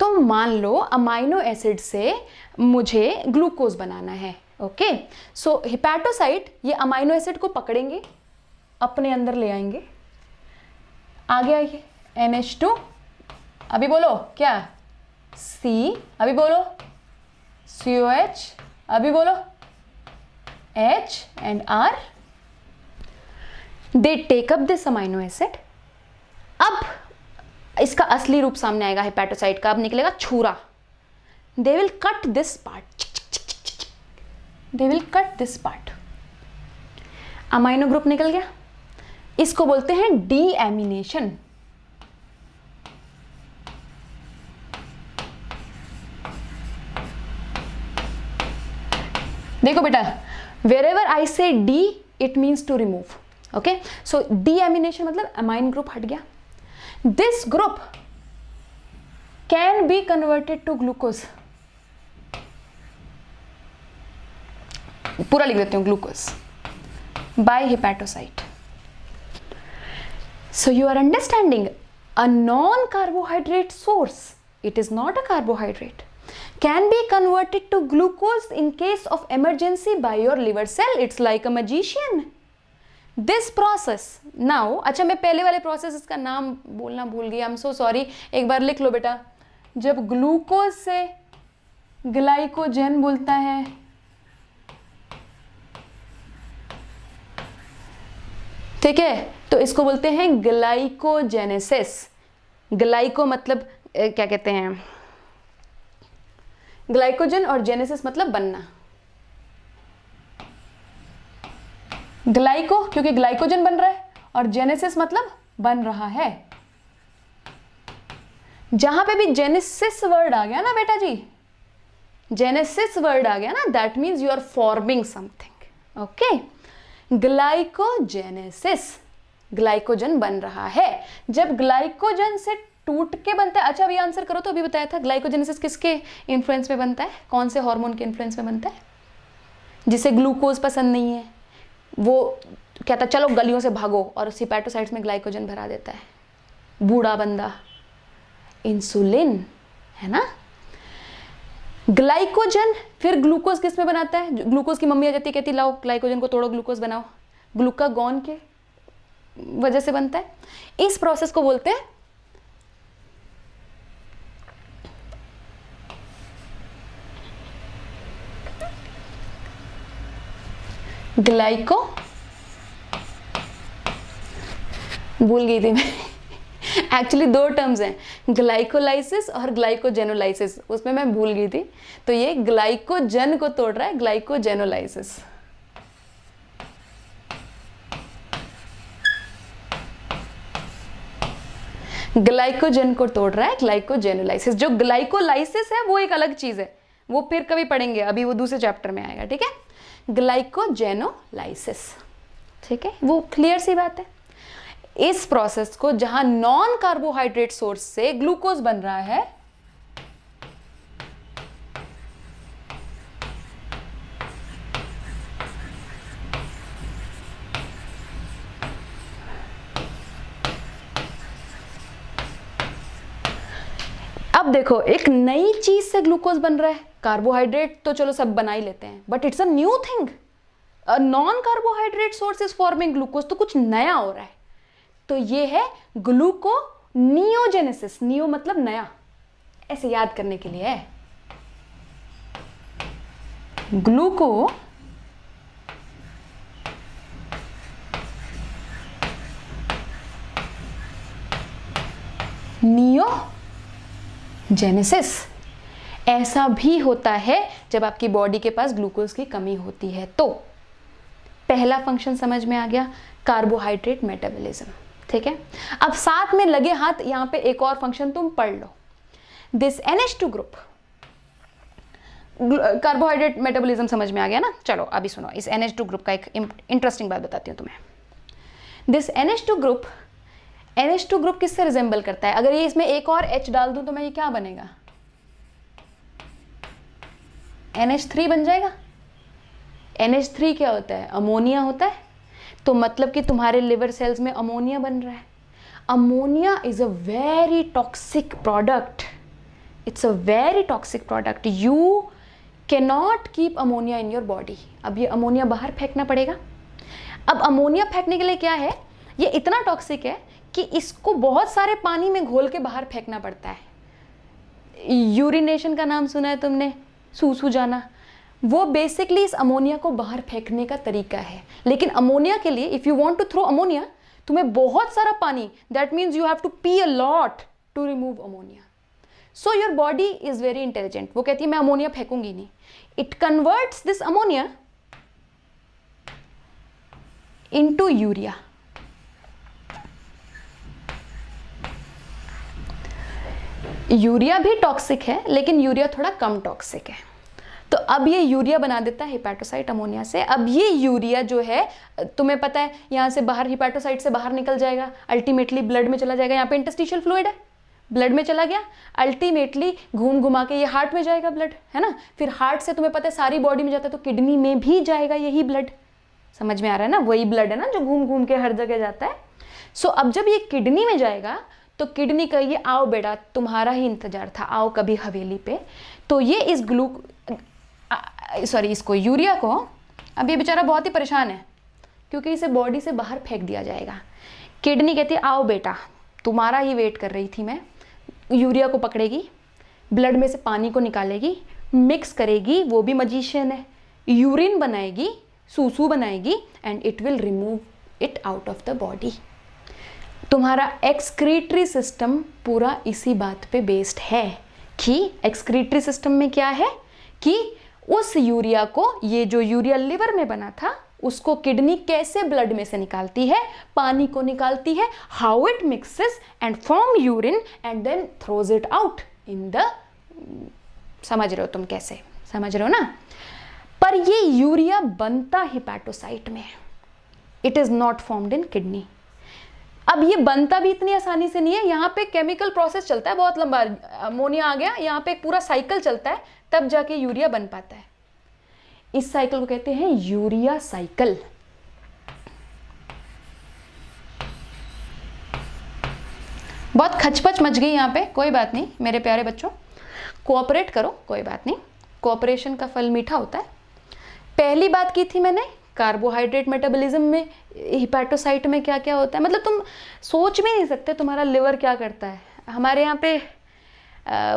तो मान लो अमाइनो एसिड से मुझे ग्लूकोज बनाना है, ओके। सो हिपैटोसाइट ये अमाइनो एसिड को पकड़ेंगे, अपने अंदर ले आएंगे। आगे आइए, NH2, अभी बोलो क्या, C, अभी बोलो COH, अभी बोलो H and R, they take up this amino acid। अब इसका असली रूप सामने आएगा हिपैटोसाइट का, अब निकलेगा छुरा। They will cut this part, they will cut this part। Amino group निकल गया, इसको बोलते हैं डीएमिनेशन। देखो बेटा, wherever I say D, it means to remove, okay? So deamination मतलब amine group हट गया। This group can be converted to glucose, पूरा लिख देती हूँ glucose, by hepatocyte। So you are understanding, a non-carbohydrate source, it is not a carbohydrate, can be converted to glucose in case of emergency by your liver cell। It's like a magician। This process now, अच्छा मैं पहले वाले प्रोसेस का नाम बोलना भूल गई, I'm so sorry, एक बार लिख लो बेटा। जब ग्लूकोज से ग्लाइकोजन बोलता है, ठीक है, तो इसको बोलते हैं ग्लाइकोजेनेसिस। ग्लाइको मतलब क्या कहते हैं, ग्लाइकोजन, और जेनेसिस मतलब बनना। ग्लाइको क्योंकि ग्लाइकोजन बन रहा है, और जेनेसिस मतलब बन रहा है। जहां पे भी जेनेसिस वर्ड आ गया ना बेटा जी, जेनेसिस वर्ड आ गया ना, that means you are forming something, okay. Glycogenesis, glycogen बन रहा है। जब ग्लाइकोजन से टूट के बनता है, अच्छा अभी आंसर करो तो, अभी बताया था ग्लाइकोजेनेसिस किसके इन्फ्लुएंस में बनता है, कौन से हार्मोन के इन्फ्लुएंस में बनता है? जिसे ग्लूकोज पसंद नहीं है वो कहता है चलो गलियों से भागो, और हिपैटोसाइट्स में ग्लाइकोजन भरा देता है, बूढ़ा बंदा। इंसुलिन है ना, ग्लाइकोजन फिर ग्लूकोज किस में बनाता है? ग्लूकोज की मम्मी आ जाती है, कहती लाओ ग्लाइकोजन को तोड़ो, ग्लूकोज बनाओ, ग्लूकागॉन के वजह से बनता है। इस प्रोसेस को बोलते हैं ग्लाइको, भूल गई थी मैं एक्चुअली दो टर्म्स हैं, ग्लाइकोलाइसिस और ग्लाइकोजेनोलाइसिस, उसमें मैं भूल गई थी। तो ये ग्लाइकोजन को तोड़ रहा है, ग्लाइकोजेनोलाइसिस। ग्लाइकोजन को तोड़ रहा है ग्लाइकोजेनोलाइसिस। जो ग्लाइकोलाइसिस है वो एक अलग चीज है, वो फिर कभी पढ़ेंगे, अभी वो दूसरे चैप्टर में आएगा, ठीक है। ग्लाइकोजेनोलाइसिस, ठीक है, वो क्लियर सी बात है। इस प्रोसेस को जहां नॉन कार्बोहाइड्रेट सोर्स से ग्लूकोज बन रहा है, अब देखो एक नई चीज से ग्लूकोज बन रहा है। कार्बोहाइड्रेट तो चलो सब बना ही लेते हैं, but it's a new thing, a non carbohydrate source is forming glucose, तो कुछ नया हो रहा है। तो ये है ग्लूकोनियोजेनेसिस। नियो मतलब नया, ऐसे याद करने के लिए है। ग्लूको नियोजेनेसिस ऐसा भी होता है जब आपकी बॉडी के पास ग्लूकोज की कमी होती है। तो पहला फंक्शन समझ में आ गया, कार्बोहाइड्रेट मेटाबॉलिज्म, ठीक है। अब साथ में लगे हाथ यहां पे एक और फंक्शन तुम पढ़ लो, this NH2 group. Carbohydrate metabolism समझ में आ गया ना। चलो अभी सुनो, इस NH2 ग्रुप का एक इंटरेस्टिंग बात बताती हूँ तुम्हें। दिस NH2 ग्रुप किससे रिजेंबल करता है? अगर ये इसमें एक और H डाल दूं तो मैं ये क्या बनेगा? NH3 बन जाएगा। NH3 क्या होता है? अमोनिया होता है। तो मतलब कि तुम्हारे लिवर सेल्स में अमोनिया बन रहा है। Ammonia is a very toxic product. It's a very toxic product. You cannot keep ammonia in your body. अब ये अमोनिया बाहर फेंकना पड़ेगा। अब अमोनिया फेंकने के लिए क्या है, ये इतना टॉक्सिक है कि इसको बहुत सारे पानी में घोल के बाहर फेंकना पड़ता है। यूरिनेशन का नाम सुना है तुमने? सूसू जाना, वो बेसिकली इस अमोनिया को बाहर फेंकने का तरीका है। लेकिन अमोनिया के लिए, if you want to throw ammonia, तुम्हें बहुत सारा पानी, that means you have to pee a lot to remove ammonia. So your body is very intelligent. वो कहती है मैं अमोनिया फेंकूंगी नहीं। It converts this ammonia into urea. Urea भी टॉक्सिक है, लेकिन यूरिया थोड़ा कम टॉक्सिक है। तो अब ये यूरिया बना देता है हिपैटोसाइट अमोनिया से। अब ये यूरिया जो है, तुम्हें पता है, यहाँ से बाहर हिपैटोसाइट से बाहर निकल जाएगा, अल्टीमेटली ब्लड में चला जाएगा। यहाँ पे इंटरस्टिशियल फ्लूइड है, ब्लड में चला गया, अल्टीमेटली घूम घुमा के ये हार्ट में जाएगा ब्लड, है ना। फिर हार्ट से तुम्हें पता है सारी बॉडी में जाता है, तो किडनी में भी जाएगा यही ब्लड। समझ में आ रहा है ना? वही ब्लड है ना जो घूम घूम के हर जगह जाता है। सो अब जब ये किडनी में जाएगा तो किडनी कहेगी आओ बेटा, तुम्हारा ही इंतजार था, आओ कभी हवेली पे। तो ये इस इसको यूरिया को, अब ये बेचारा बहुत ही परेशान है क्योंकि इसे बॉडी से बाहर फेंक दिया जाएगा। किडनी कहती है आओ बेटा, तुम्हारा ही वेट कर रही थी मैं। यूरिया को पकड़ेगी, ब्लड में से पानी को निकालेगी, मिक्स करेगी, वो भी मजिशियन है, यूरिन बनाएगी, सूसू बनाएगी, and it will remove it out of the body. तुम्हारा एक्सक्रीटरी सिस्टम पूरा इसी बात पे बेस्ड है कि एक्सक्रीटरी सिस्टम में क्या है कि उस यूरिया को, ये जो यूरिया लिवर में बना था, उसको किडनी कैसे ब्लड में से निकालती है, पानी को निकालती है, how it mixes and form urine and then throws it out in the, समझ रहे हो तुम कैसे? समझ रहे हो ना? पर ये यूरिया बनता हिपैटोसाइट में, it is not formed in kidney. अब ये बनता भी इतनी आसानी से नहीं है, यहाँ पे केमिकल प्रोसेस चलता है बहुत लंबा। अमोनिया आ गया, यहाँ पे एक पूरा साइकिल चलता है, तब जाके यूरिया बन पाता है। इस साइकिल को कहते हैं यूरिया साइकिल। बहुत खचपच मच गई यहाँ पे, कोई बात नहीं मेरे प्यारे बच्चों, कोऑपरेट करो, कोई बात नहीं, कोऑपरेशन का फल मीठा होता है। पहली बात की थी मैंने, कार्बोहाइड्रेट मेटाबॉलिज्म में हिपैटोसाइट में क्या क्या होता है, मतलब तुम सोच भी नहीं सकते तुम्हारा लिवर क्या करता है। हमारे यहाँ पे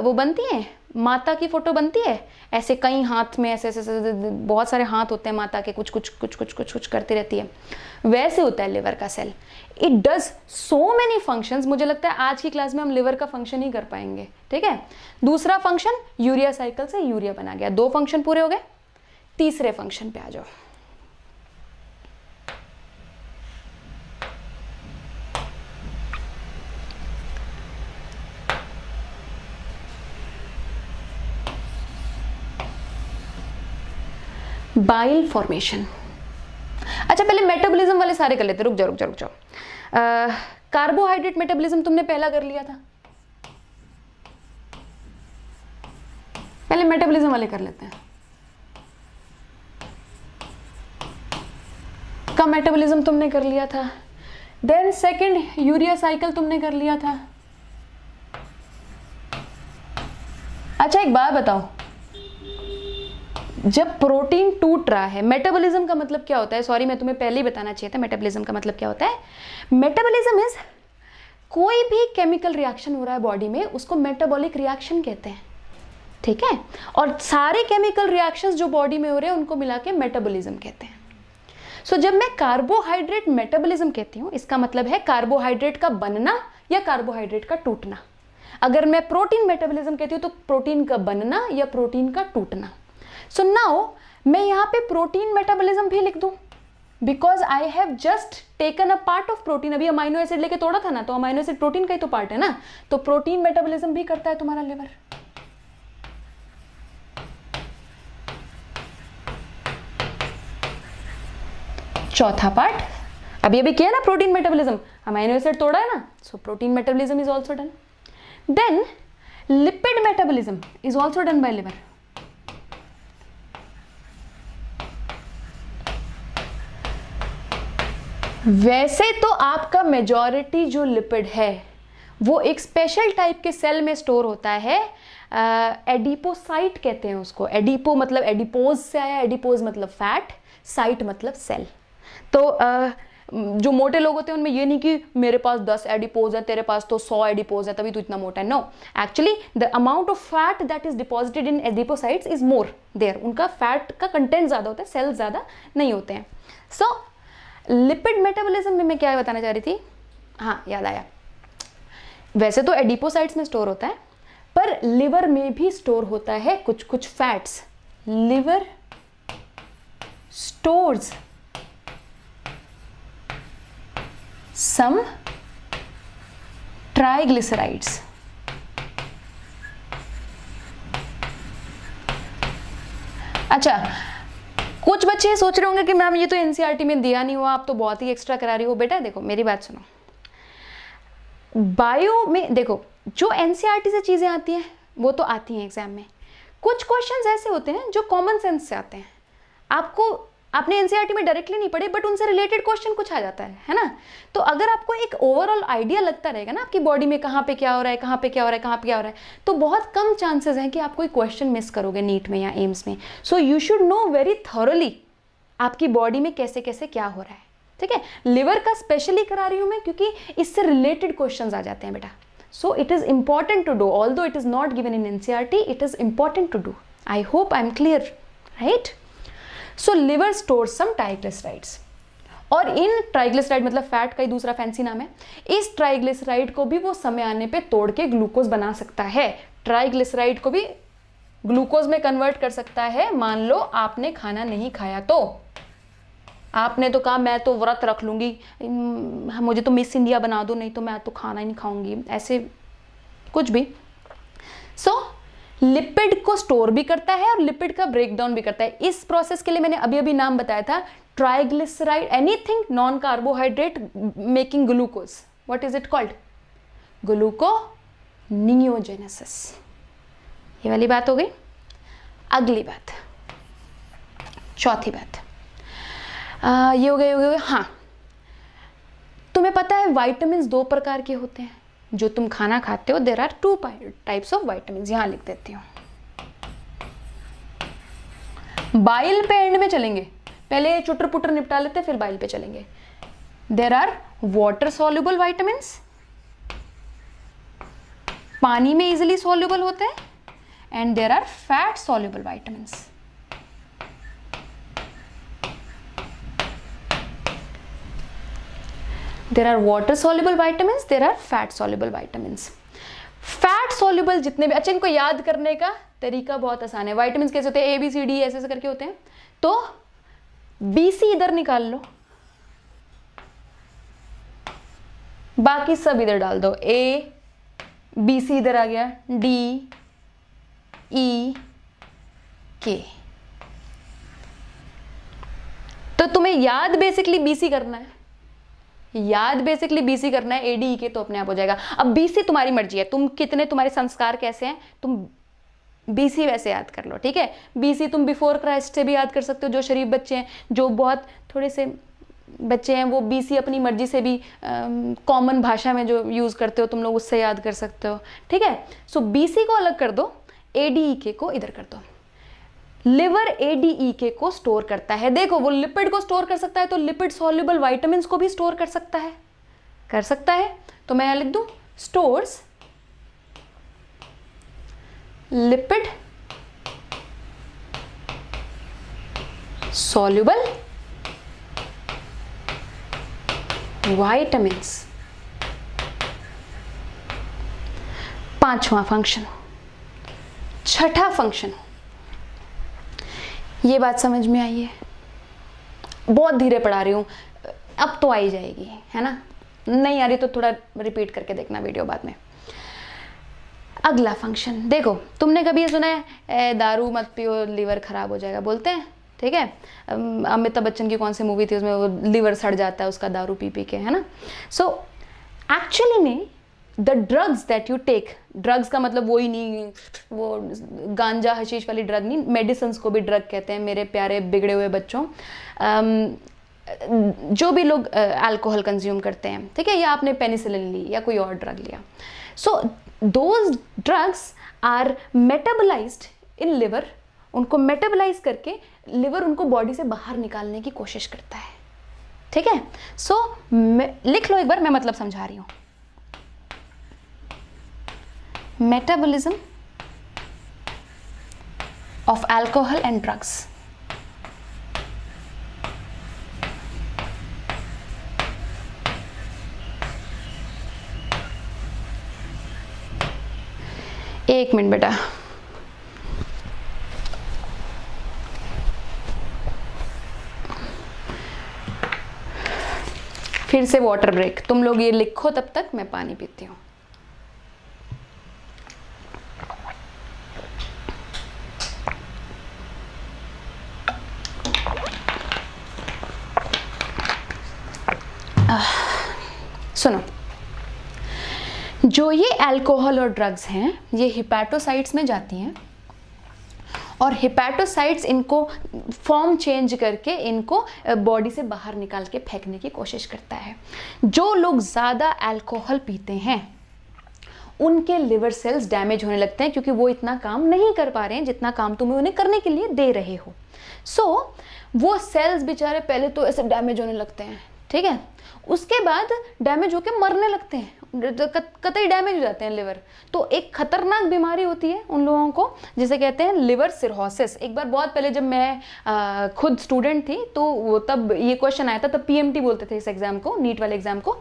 वो बनती है, माता की फोटो बनती है, ऐसे कई हाथ में ऐसे ऐसे बहुत सारे हाथ होते हैं माता के, कुछ कुछ कुछ कुछ कुछ कुछ करती रहती है, वैसे होता है लिवर का cell. It does so many functions. मुझे लगता है आज की क्लास में हम लिवर का फंक्शन ही कर पाएंगे, ठीक है। दूसरा फंक्शन, यूरिया साइकिल से यूरिया बना गया, 2 फंक्शन पूरे हो गए। तीसरे फंक्शन पे आ जाओ। Bile formation. अच्छा पहले मेटाबॉलिज्म वाले सारे कर लेते, रुक जाओ। कार्बोहाइड्रेट मेटाबॉलिज्म तुमने पहला कर लिया था, पहले मेटाबॉलिज्म वाले कर लेते हैं। का मेटाबॉलिज्म तुमने कर लिया था, देन सेकंड यूरिया साइकिल तुमने कर लिया था। अच्छा एक बात बताओ, जब प्रोटीन टूट रहा है, मेटाबॉलिज्म का मतलब क्या होता है? सॉरी मैं तुम्हें पहले ही बताना चाहिए था, मेटाबॉलिज्म का मतलब क्या होता है। मेटाबॉलिज्म इज कोई भी केमिकल रिएक्शन हो रहा है बॉडी में, उसको मेटाबॉलिक रिएक्शन कहते हैं, ठीक है। और सारे केमिकल रिएक्शंस जो बॉडी में हो रहे हैं उनको मिला के मेटाबॉलिज्म कहते हैं। सो जब मैं कार्बोहाइड्रेट मेटाबॉलिज्म कहती हूँ, इसका मतलब है कार्बोहाइड्रेट का बनना या कार्बोहाइड्रेट का टूटना। अगर मैं प्रोटीन मेटाबॉलिज्म कहती हूँ तो प्रोटीन का बनना या प्रोटीन का टूटना। सो नाउ मैं यहाँ पे प्रोटीन मेटाबॉलिज्म भी लिख दूं, because I have just taken a part of protein. अभी अमाइनो एसिड लेके तोड़ा था ना, तो अमाइनो एसिड प्रोटीन का ही तो पार्ट है ना, तो प्रोटीन मेटाबॉलिज्म भी करता है तुम्हारा लिवर। चौथा पार्ट अभी अभी किया ना प्रोटीन मेटाबॉलिज्म, अमीनो एसिड तोड़ा है ना, so protein metabolism is also done. Then lipid metabolism is also done by liver. वैसे तो आपका मेजॉरिटी जो लिपिड है वो एक स्पेशल टाइप के सेल में स्टोर होता है, एडिपोसाइट कहते हैं उसको. एडिपो मतलब एडिपोज से आया, एडिपोज मतलब फैट, साइट मतलब सेल. तो जो मोटे लोग होते हैं उनमें ये नहीं कि मेरे पास 10 एडिपोज है, तेरे पास तो 100 एडिपोज है तभी तो इतना मोटा है. No, actually the amount of fat that is deposited in adipocytes is more there. उनका फैट का कंटेंट ज्यादा होता है, सेल्स ज्यादा नहीं होते हैं. सो लिपिड मेटाबॉलिज्म में मैं क्या बताना चाह रही थी, हाँ याद आया. वैसे तो एडिपोसाइट्स में स्टोर होता है, पर लिवर में भी स्टोर होता है कुछ कुछ फैट्स. लिवर स्टोर्स सम ट्राइग्लिसराइड्स. अच्छा, कुछ बच्चे सोच रहे होंगे कि मैम ये तो एनसीईआरटी में दिया नहीं हुआ, आप तो बहुत ही एक्स्ट्रा करा रही हो. बेटा देखो मेरी बात सुनो, बायो में देखो जो एनसीईआरटी से चीजें आती हैं वो तो आती हैं एग्जाम में. कुछ क्वेश्चंस ऐसे होते हैं जो कॉमन सेंस से आते हैं. आपने एनसीईआरटी में डायरेक्टली नहीं पढ़े बट उनसे रिलेटेड क्वेश्चन कुछ आ जाता है ना. तो अगर आपको एक ओवरऑल आइडिया लगता रहेगा ना आपकी बॉडी में कहाँ पे क्या हो रहा है, कहाँ पे क्या हो रहा है, कहाँ पे क्या हो रहा है, तो बहुत कम चांसेस हैं कि आप कोई क्वेश्चन मिस करोगे नीट में या एम्स में. So you should know very thoroughly आपकी बॉडी में कैसे कैसे क्या हो रहा है. ठीक है, लिवर का स्पेशली करा रही हूँ मैं क्योंकि इससे रिलेटेड क्वेश्चन आ जाते हैं बेटा. So it is important to do, although it is not given in NCERT, it is important to do. I hope I am clear, right. So liver store some triglycerides, और इन ट्राइग्लिसराइड मतलब फैट का ही दूसरा फैंसी नाम है. इस ट्राइग्लिसराइड को भी वो समय आने पे तोड़ के ग्लूकोज बना सकता है. ट्राइग्लिसराइड को भी ग्लूकोज में कन्वर्ट कर सकता है. मान लो आपने खाना नहीं खाया तो आपने तो कहा मैं तो व्रत रख लूंगी, मुझे तो मिस इंडिया बना दो, नहीं तो मैं तो खाना ही नहीं खाऊंगी, ऐसे कुछ भी. सो लिपिड को स्टोर भी करता है और लिपिड का ब्रेकडाउन भी करता है. इस प्रोसेस के लिए मैंने अभी अभी नाम बताया था, triglyceride, anything non carbohydrate making glucose. What is it called? Gluconeogenesis. ये वाली बात हो गई. अगली बात, चौथी बात, ये हो गए. हाँ, तुम्हें पता है विटामिन 2 प्रकार के होते हैं. जो तुम खाना खाते हो there are 2 types of vitamin. यहां लिख देती हूं. बाइल पे एंड में चलेंगे, पहले चुटर पुटर निपटा लेते हैं फिर बाइल पे चलेंगे. There are water soluble vitamin, पानी में इजिली सॉल्युबल होते हैं, and there are fat soluble vitamin. There are water soluble vitamins, there are fat soluble vitamins. Fat soluble जितने भी, अच्छा इनको याद करने का तरीका बहुत आसान है. vitamins कैसे होते हैं? A B C D ऐसे करके होते हैं. तो BC इधर निकाल लो, बाकी सब इधर डाल दो. A BC इधर आ गया, D E K. तो तुम्हें याद बेसिकली BC करना है, याद बेसिकली बीसी करना है. एडी के तो अपने आप हो जाएगा. अब बीसी तुम्हारी मर्जी है, तुम कितने, तुम्हारे संस्कार कैसे हैं, तुम बीसी वैसे याद कर लो. ठीक है, बीसी तुम बिफोर क्राइस्ट से भी याद कर सकते हो. जो शरीफ बच्चे हैं, जो बहुत थोड़े से बच्चे हैं, वो बीसी अपनी मर्जी से भी कॉमन भाषा में जो यूज करते हो तुम लोग उससे याद कर सकते हो. ठीक है, सो बीसी को अलग कर दो, एडीके को इधर कर दो. लिवर एडीईके को स्टोर करता है. देखो वो लिपिड को स्टोर कर सकता है तो लिपिड सॉल्युबल विटामिन्स को भी स्टोर कर सकता है, तो मैं यहां लिख दूं स्टोर्स लिपिड सॉल्युबल विटामिन्स. पांचवा फंक्शन. छठा फंक्शन, ये बात समझ में आई है? बहुत धीरे पढ़ा रही हूँ, अब तो आ ही जाएगी, है ना. नहीं आ रही तो थोड़ा रिपीट करके देखना वीडियो बाद में. अगला फंक्शन देखो, तुमने कभी ये सुना है दारू मत पियो लिवर खराब हो जाएगा, बोलते हैं. ठीक है, अमिताभ बच्चन की कौन सी मूवी थी उसमें वो लिवर सड़ जाता है उसका दारू पी पी के, है ना। सो एक्चुअली में the drugs that you take, drugs का मतलब वही नहीं वो गांजा हशीश वाली ड्रग नहीं, मेडिसिन को भी ड्रग कहते हैं मेरे प्यारे बिगड़े हुए बच्चों। जो भी लोग अल्कोहल कंज्यूम करते हैं, ठीक है, या आपने पेनिसिलिन ली या कोई और ड्रग लिया, so those drugs are metabolized in liver, उनको मेटाबोलाइज करके लिवर उनको बॉडी से बाहर निकालने की कोशिश करता है, ठीक है। सो लिख लो एक बार, मैं मतलब समझा रही हूं। Metabolism of alcohol and drugs. एक मिनट बेटा, फिर से वाटर ब्रेक। तुम लोग ये लिखो तब तक मैं पानी पीती हूँ। सुनो, जो ये अल्कोहल और ड्रग्स हैं ये हिपैटोसाइट्स में जाती हैं और हिपैटोसाइट्स इनको फॉर्म चेंज करके इनको बॉडी से बाहर निकाल के फेंकने की कोशिश करता है। जो लोग ज़्यादा अल्कोहल पीते हैं उनके लिवर सेल्स डैमेज होने लगते हैं क्योंकि वो इतना काम नहीं कर पा रहे हैं जितना काम तुम उन्हें करने के लिए दे रहे हो। सो वो सेल्स बेचारे पहले तो ऐसे डैमेज होने लगते हैं, ठीक है, उसके बाद डैमेज होकर मरने लगते हैं, कतई डैमेज हो जाते हैं लिवर। तो एक खतरनाक बीमारी होती है उन लोगों को जिसे कहते हैं लिवर सिरोसिस। एक बार बहुत पहले जब मैं खुद स्टूडेंट थी तो वो तब ये क्वेश्चन आया था, तब पीएमटी बोलते थे इस एग्जाम को, नीट वाले एग्जाम को,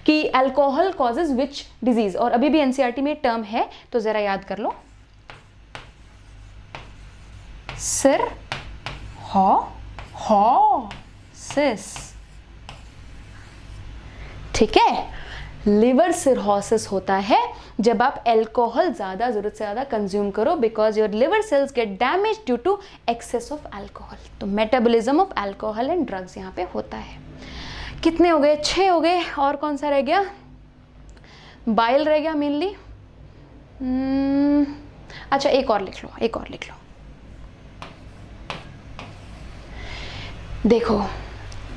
कि अल्कोहल कॉजेज विच डिजीज, और अभी भी एनसीईआरटी में टर्म है तो जरा याद कर लो, सिरहोसिस, ठीक है। लिवर सिरहोसिस होता है जब आप अल्कोहल ज़्यादा ज़रूरत से ज़्यादा कंज्यूम करो because your liver cells get damage due to excess of alcohol. तो metabolism of alcohol and drugs यहाँ पे होता है। कितने हो गए? 6 हो गए। और कौन सा रह गया? बाइल रह गया मेनली। अच्छा एक और लिख लो, एक और लिख लो। देखो,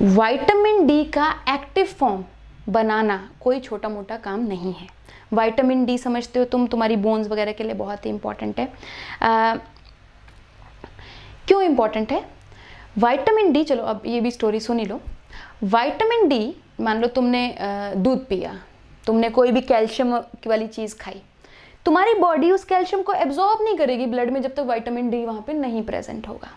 विटामिन डी का एक्टिव फॉर्म बनाना कोई छोटा मोटा काम नहीं है। विटामिन डी समझते हो तुम, तुम्हारी बोन्स वगैरह के लिए बहुत ही इंपॉर्टेंट है। क्यों इंपॉर्टेंट है विटामिन डी? चलो अब ये भी स्टोरी सुन ही लो। विटामिन डी, मान लो तुमने दूध पिया, तुमने कोई भी कैल्शियम वाली चीज़ खाई, तुम्हारी बॉडी उस कैल्शियम को एब्जॉर्ब नहीं करेगी ब्लड में जब तक विटामिन डी वहाँ पे नहीं प्रेजेंट होगा।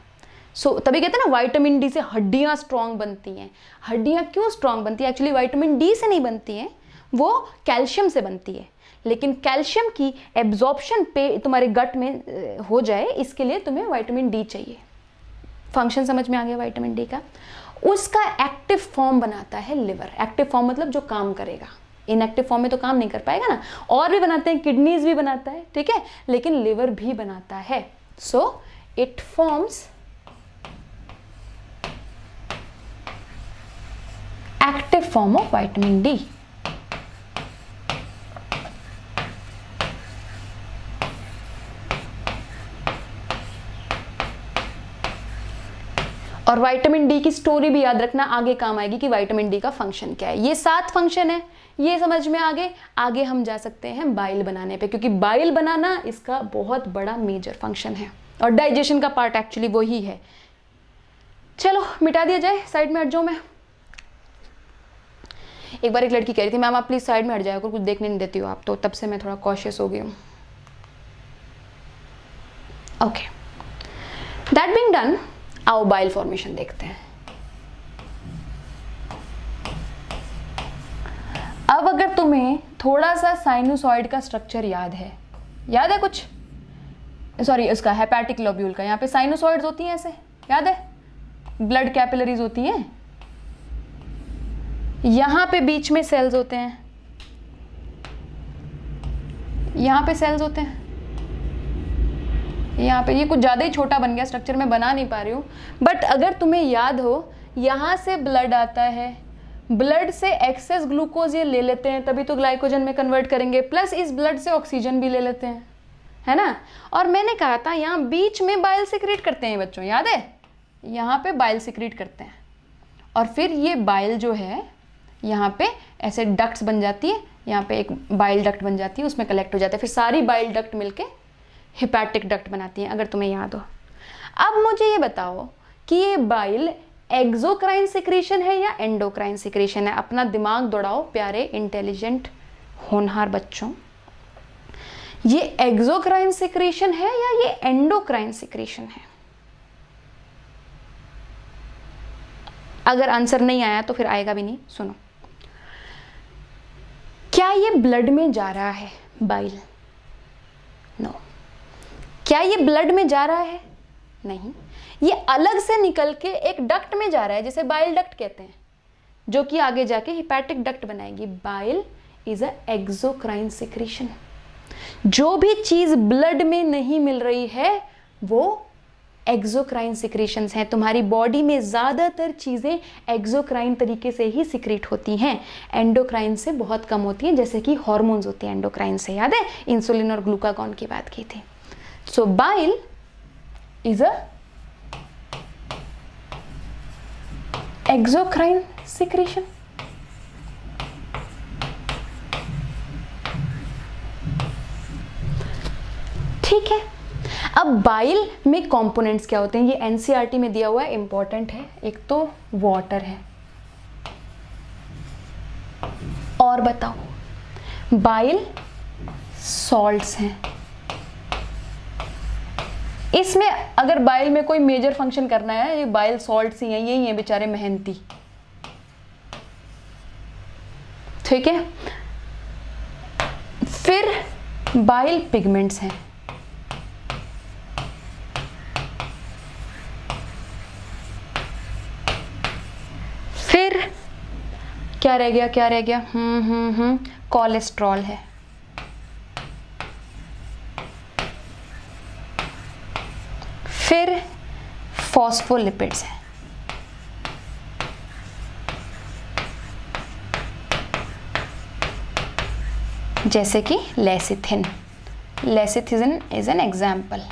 सो तभी कहते हैं ना विटामिन डी से हड्डियाँ स्ट्रांग बनती हैं। हड्डियाँ क्यों स्ट्रांग बनती है? एक्चुअली विटामिन डी से नहीं बनती हैं, वो कैल्शियम से बनती है। लेकिन कैल्शियम की एब्जॉर्प्शन पे तुम्हारे गट में हो जाए, इसके लिए तुम्हें विटामिन डी चाहिए। फंक्शन समझ में आ गया विटामिन डी का? उसका एक्टिव फॉर्म बनाता है लिवर। एक्टिव फॉर्म मतलब जो काम करेगा, इनएक्टिव फॉर्म में तो काम नहीं कर पाएगा ना। और भी बनाते हैं, किडनीज भी बनाता है, ठीक है, लेकिन लिवर भी बनाता है। So it forms active form of vitamin D. और विटामिन डी की स्टोरी भी याद रखना, आगे काम आएगी कि विटामिन डी का फंक्शन क्या है। ये 7 फंक्शन है, ये समझ में आगे हम जा सकते हैं बाइल बनाने पे, क्योंकि बाइल बनाना इसका बहुत बड़ा मेजर फंक्शन है और डाइजेशन का पार्ट एक्चुअली वही है। चलो मिटा दिया जाए, साइड में हट जाऊं मैं। एक बार एक लड़की कह रही थी, मैम आप प्लीज साइड में हट जाया करो, कुछ देखने नहीं देती हो आप, तो तब से मैं थोड़ा कॉशियस हो गई हूँ। ओके, दैट बीइंग डन, आओ बाइल फॉर्मेशन देखते हैं। अब अगर तुम्हें थोड़ा सा साइनोसॉइड का स्ट्रक्चर याद है कुछ, सॉरी उसका हेपेटिक लोब्यूल का, यहाँ पे साइनोसॉइड्स होती हैं ऐसे, याद है? ब्लड कैपिलरीज होती हैं, यहाँ पे बीच में सेल्स होते हैं, यहाँ पे सेल्स होते हैं, यहाँ पे ये कुछ ज़्यादा ही छोटा बन गया स्ट्रक्चर, मैं बना नहीं पा रही हूँ, बट अगर तुम्हें याद हो यहाँ से ब्लड आता है, ब्लड से एक्सेस ग्लूकोज ये ले लेते हैं तभी तो ग्लाइकोजन में कन्वर्ट करेंगे, प्लस इस ब्लड से ऑक्सीजन भी ले लेते हैं, है ना। और मैंने कहा था यहाँ बीच में बाइल सिक्रीट करते हैं बच्चों, याद है, यहाँ पे बाइल सिक्रीट करते हैं और फिर ये बाइल जो है यहाँ पे ऐसे डक्ट्स बन जाती है, यहाँ पे एक बाइल डक्ट बन जाती है, उसमें कलेक्ट हो जाता है, फिर सारी बाइल डक्ट मिलके हेपेटिक डक्ट बनाती हैं, अगर तुम्हें याद हो। अब मुझे ये बताओ कि ये बाइल एक्सोक्राइन सिक्रीशन है या एंडोक्राइन सिक्रीशन है। अपना दिमाग दौड़ाओ प्यारे इंटेलिजेंट होनहार बच्चों, ये एक्सोक्राइन सिक्रीशन है या ये एंडोक्राइन सिक्रीशन है। अगर आंसर नहीं आया तो फिर आएगा भी नहीं, सुनो। क्या ये ब्लड में जा रहा है बाइल? नो। क्या ये ब्लड में जा रहा है? नहीं, ये अलग से निकल के एक डक्ट में जा रहा है जिसे बाइल डक्ट कहते हैं, जो कि आगे जाके हेपेटिक डक्ट बनाएगी। Bile is a exocrine secretion. जो भी चीज ब्लड में नहीं मिल रही है वो एक्सोक्राइन सिक्रीशंस हैं। तुम्हारी बॉडी में ज़्यादातर चीज़ें एक्सोक्राइन तरीके से ही सिक्रीट होती हैं, एंडोक्राइन से बहुत कम होती हैं, जैसे कि हार्मोन्स होते हैं एंडोक्राइन से, याद है, इंसुलिन और ग्लूकागॉन की बात की थी। So bile is a exocrine secretion. ठीक है, अब बाइल में कंपोनेंट्स क्या होते हैं, ये एनसीईआरटी में दिया हुआ है, इंपॉर्टेंट है। एक तो वाटर है, और बताओ बाइल सॉल्ट्स हैं। इसमें अगर बाइल में कोई मेजर फंक्शन करना है, ये बाइल सॉल्ट्स ही हैं, यही हैं बेचारे मेहनती। ठीक है, फिर बाइल पिगमेंट्स हैं। फिर क्या रह गया, क्या रह गया? कोलेस्ट्रॉल है। फिर फॉस्फोलिपिड्स हैं। जैसे कि lecithin, lecithin is an example.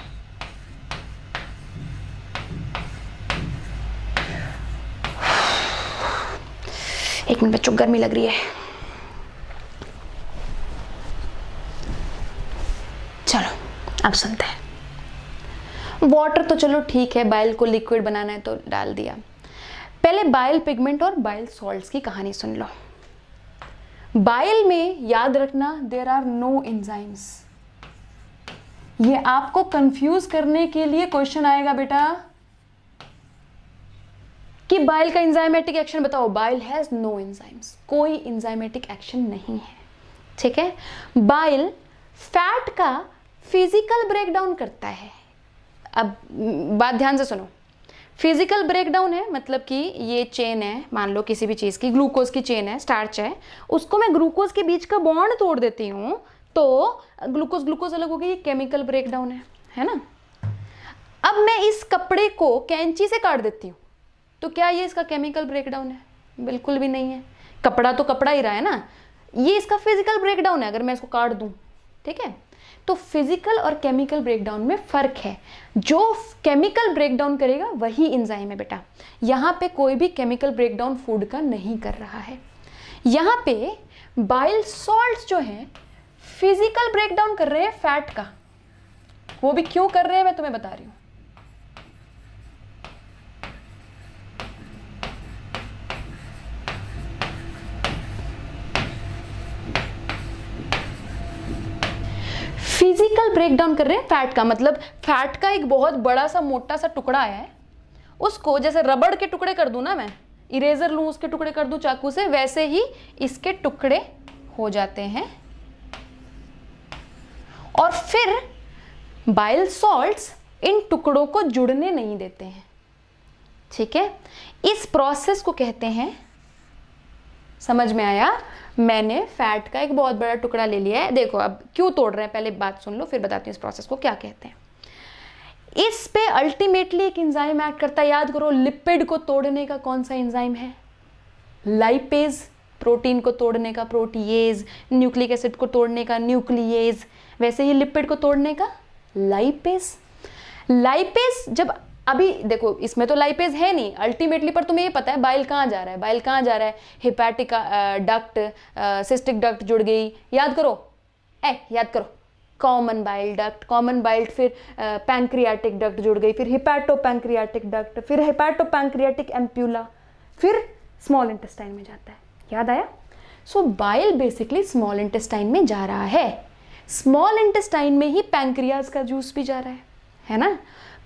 एक मिनट बच्चों, गर्मी लग रही है। चलो अब सुनते हैं। वाटर तो चलो ठीक है, बाइल को लिक्विड बनाना है तो डाल दिया। पहले बाइल पिगमेंट और बाइल सॉल्ट्स की कहानी सुन लो। बाइल में याद रखना देयर आर नो एंजाइम्स। ये आपको कंफ्यूज करने के लिए क्वेश्चन आएगा बेटा कि बाइल का एंजाइमेटिक एक्शन बताओ। बाइल हैज नो एंजाइम्स, कोई एंजाइमेटिक एक्शन नहीं है। ठीक है, बाइल फैट का फिजिकल ब्रेकडाउन करता है। अब बात ध्यान से सुनो, फिजिकल ब्रेकडाउन है मतलब कि ये चेन है, मान लो किसी भी चीज़ की, ग्लूकोज की चेन है, स्टार्च है, उसको मैं ग्लूकोज के बीच का बॉन्ड तोड़ देती हूँ तो ग्लूकोज ग्लूकोज अलग हो गई, ये केमिकल ब्रेकडाउन है ना। अब मैं इस कपड़े को कैंची से काट देती हूँ तो क्या ये इसका केमिकल ब्रेकडाउन है? बिल्कुल भी नहीं है। कपड़ा तो कपड़ा ही रहा है ना, ये इसका फिजिकल ब्रेकडाउन है अगर मैं इसको काट दूँ। ठीक है, तो फिजिकल और केमिकल ब्रेकडाउन में फर्क है। जो केमिकल ब्रेकडाउन करेगा वही एंजाइम है बेटा। यहाँ पे कोई भी केमिकल ब्रेकडाउन फूड का नहीं कर रहा है। यहाँ पे बाइल सॉल्ट्स जो हैं फिजिकल ब्रेकडाउन कर रहे हैं फैट का। वो भी क्यों कर रहे हैं मैं तुम्हें बता रही हूँ। फिजिकल ब्रेकडाउन कर रहे हैं फैट का, मतलब फैट का एक बहुत बड़ा सा मोटा सा टुकड़ा है, उसको जैसे रबड़ के टुकड़े कर दूं ना, मैं इरेजर लूं उसके टुकड़े कर दूं चाकू से, वैसे ही इसके टुकड़े हो जाते हैं। और फिर बाइल सॉल्ट्स इन टुकड़ों को जुड़ने नहीं देते हैं। ठीक है, इस प्रोसेस को कहते हैं, समझ में आया? मैंने फैट का एक बहुत बड़ा टुकड़ा ले लिया है। देखो अब क्यों तोड़ रहे हैं, पहले बात सुन लो फिर बताती हूँ इस प्रोसेस को क्या कहते हैं। इस पे अल्टीमेटली एक एंजाइम एक्ट करता है। याद करो, लिपिड को तोड़ने का कौन सा एंजाइम है? लाइपेज। प्रोटीन को तोड़ने का प्रोटीएज, न्यूक्लिक एसिड को तोड़ने का न्यूक्लिएज, वैसे ही लिपिड को तोड़ने का लाइपेज। लाइपेज जब, अभी देखो इसमें तो लाइपेज है नहीं अल्टीमेटली, पर तुम्हें ये पता है बाइल कहाँ जा रहा है, बाइल कहाँ जा रहा है? हिपैटिक डक्ट, सिस्टिक डक्ट जुड़ गई, याद करो, याद करो, common bile duct, common bile, फिर पैंक्रियाटिक डक्ट जुड़ गई, फिर हिपैटो पैंक्रियाटिक डक्ट, फिर हिपैटो पैंक्रियाटिक एम्प्यूला, फिर स्मॉल इंटेस्टाइन में जाता है। याद आया? सो बाइल बेसिकली स्मॉल इंटेस्टाइन में जा रहा है। स्मॉल इंटेस्टाइन में ही पैंक्रियाज का जूस भी जा रहा है ना?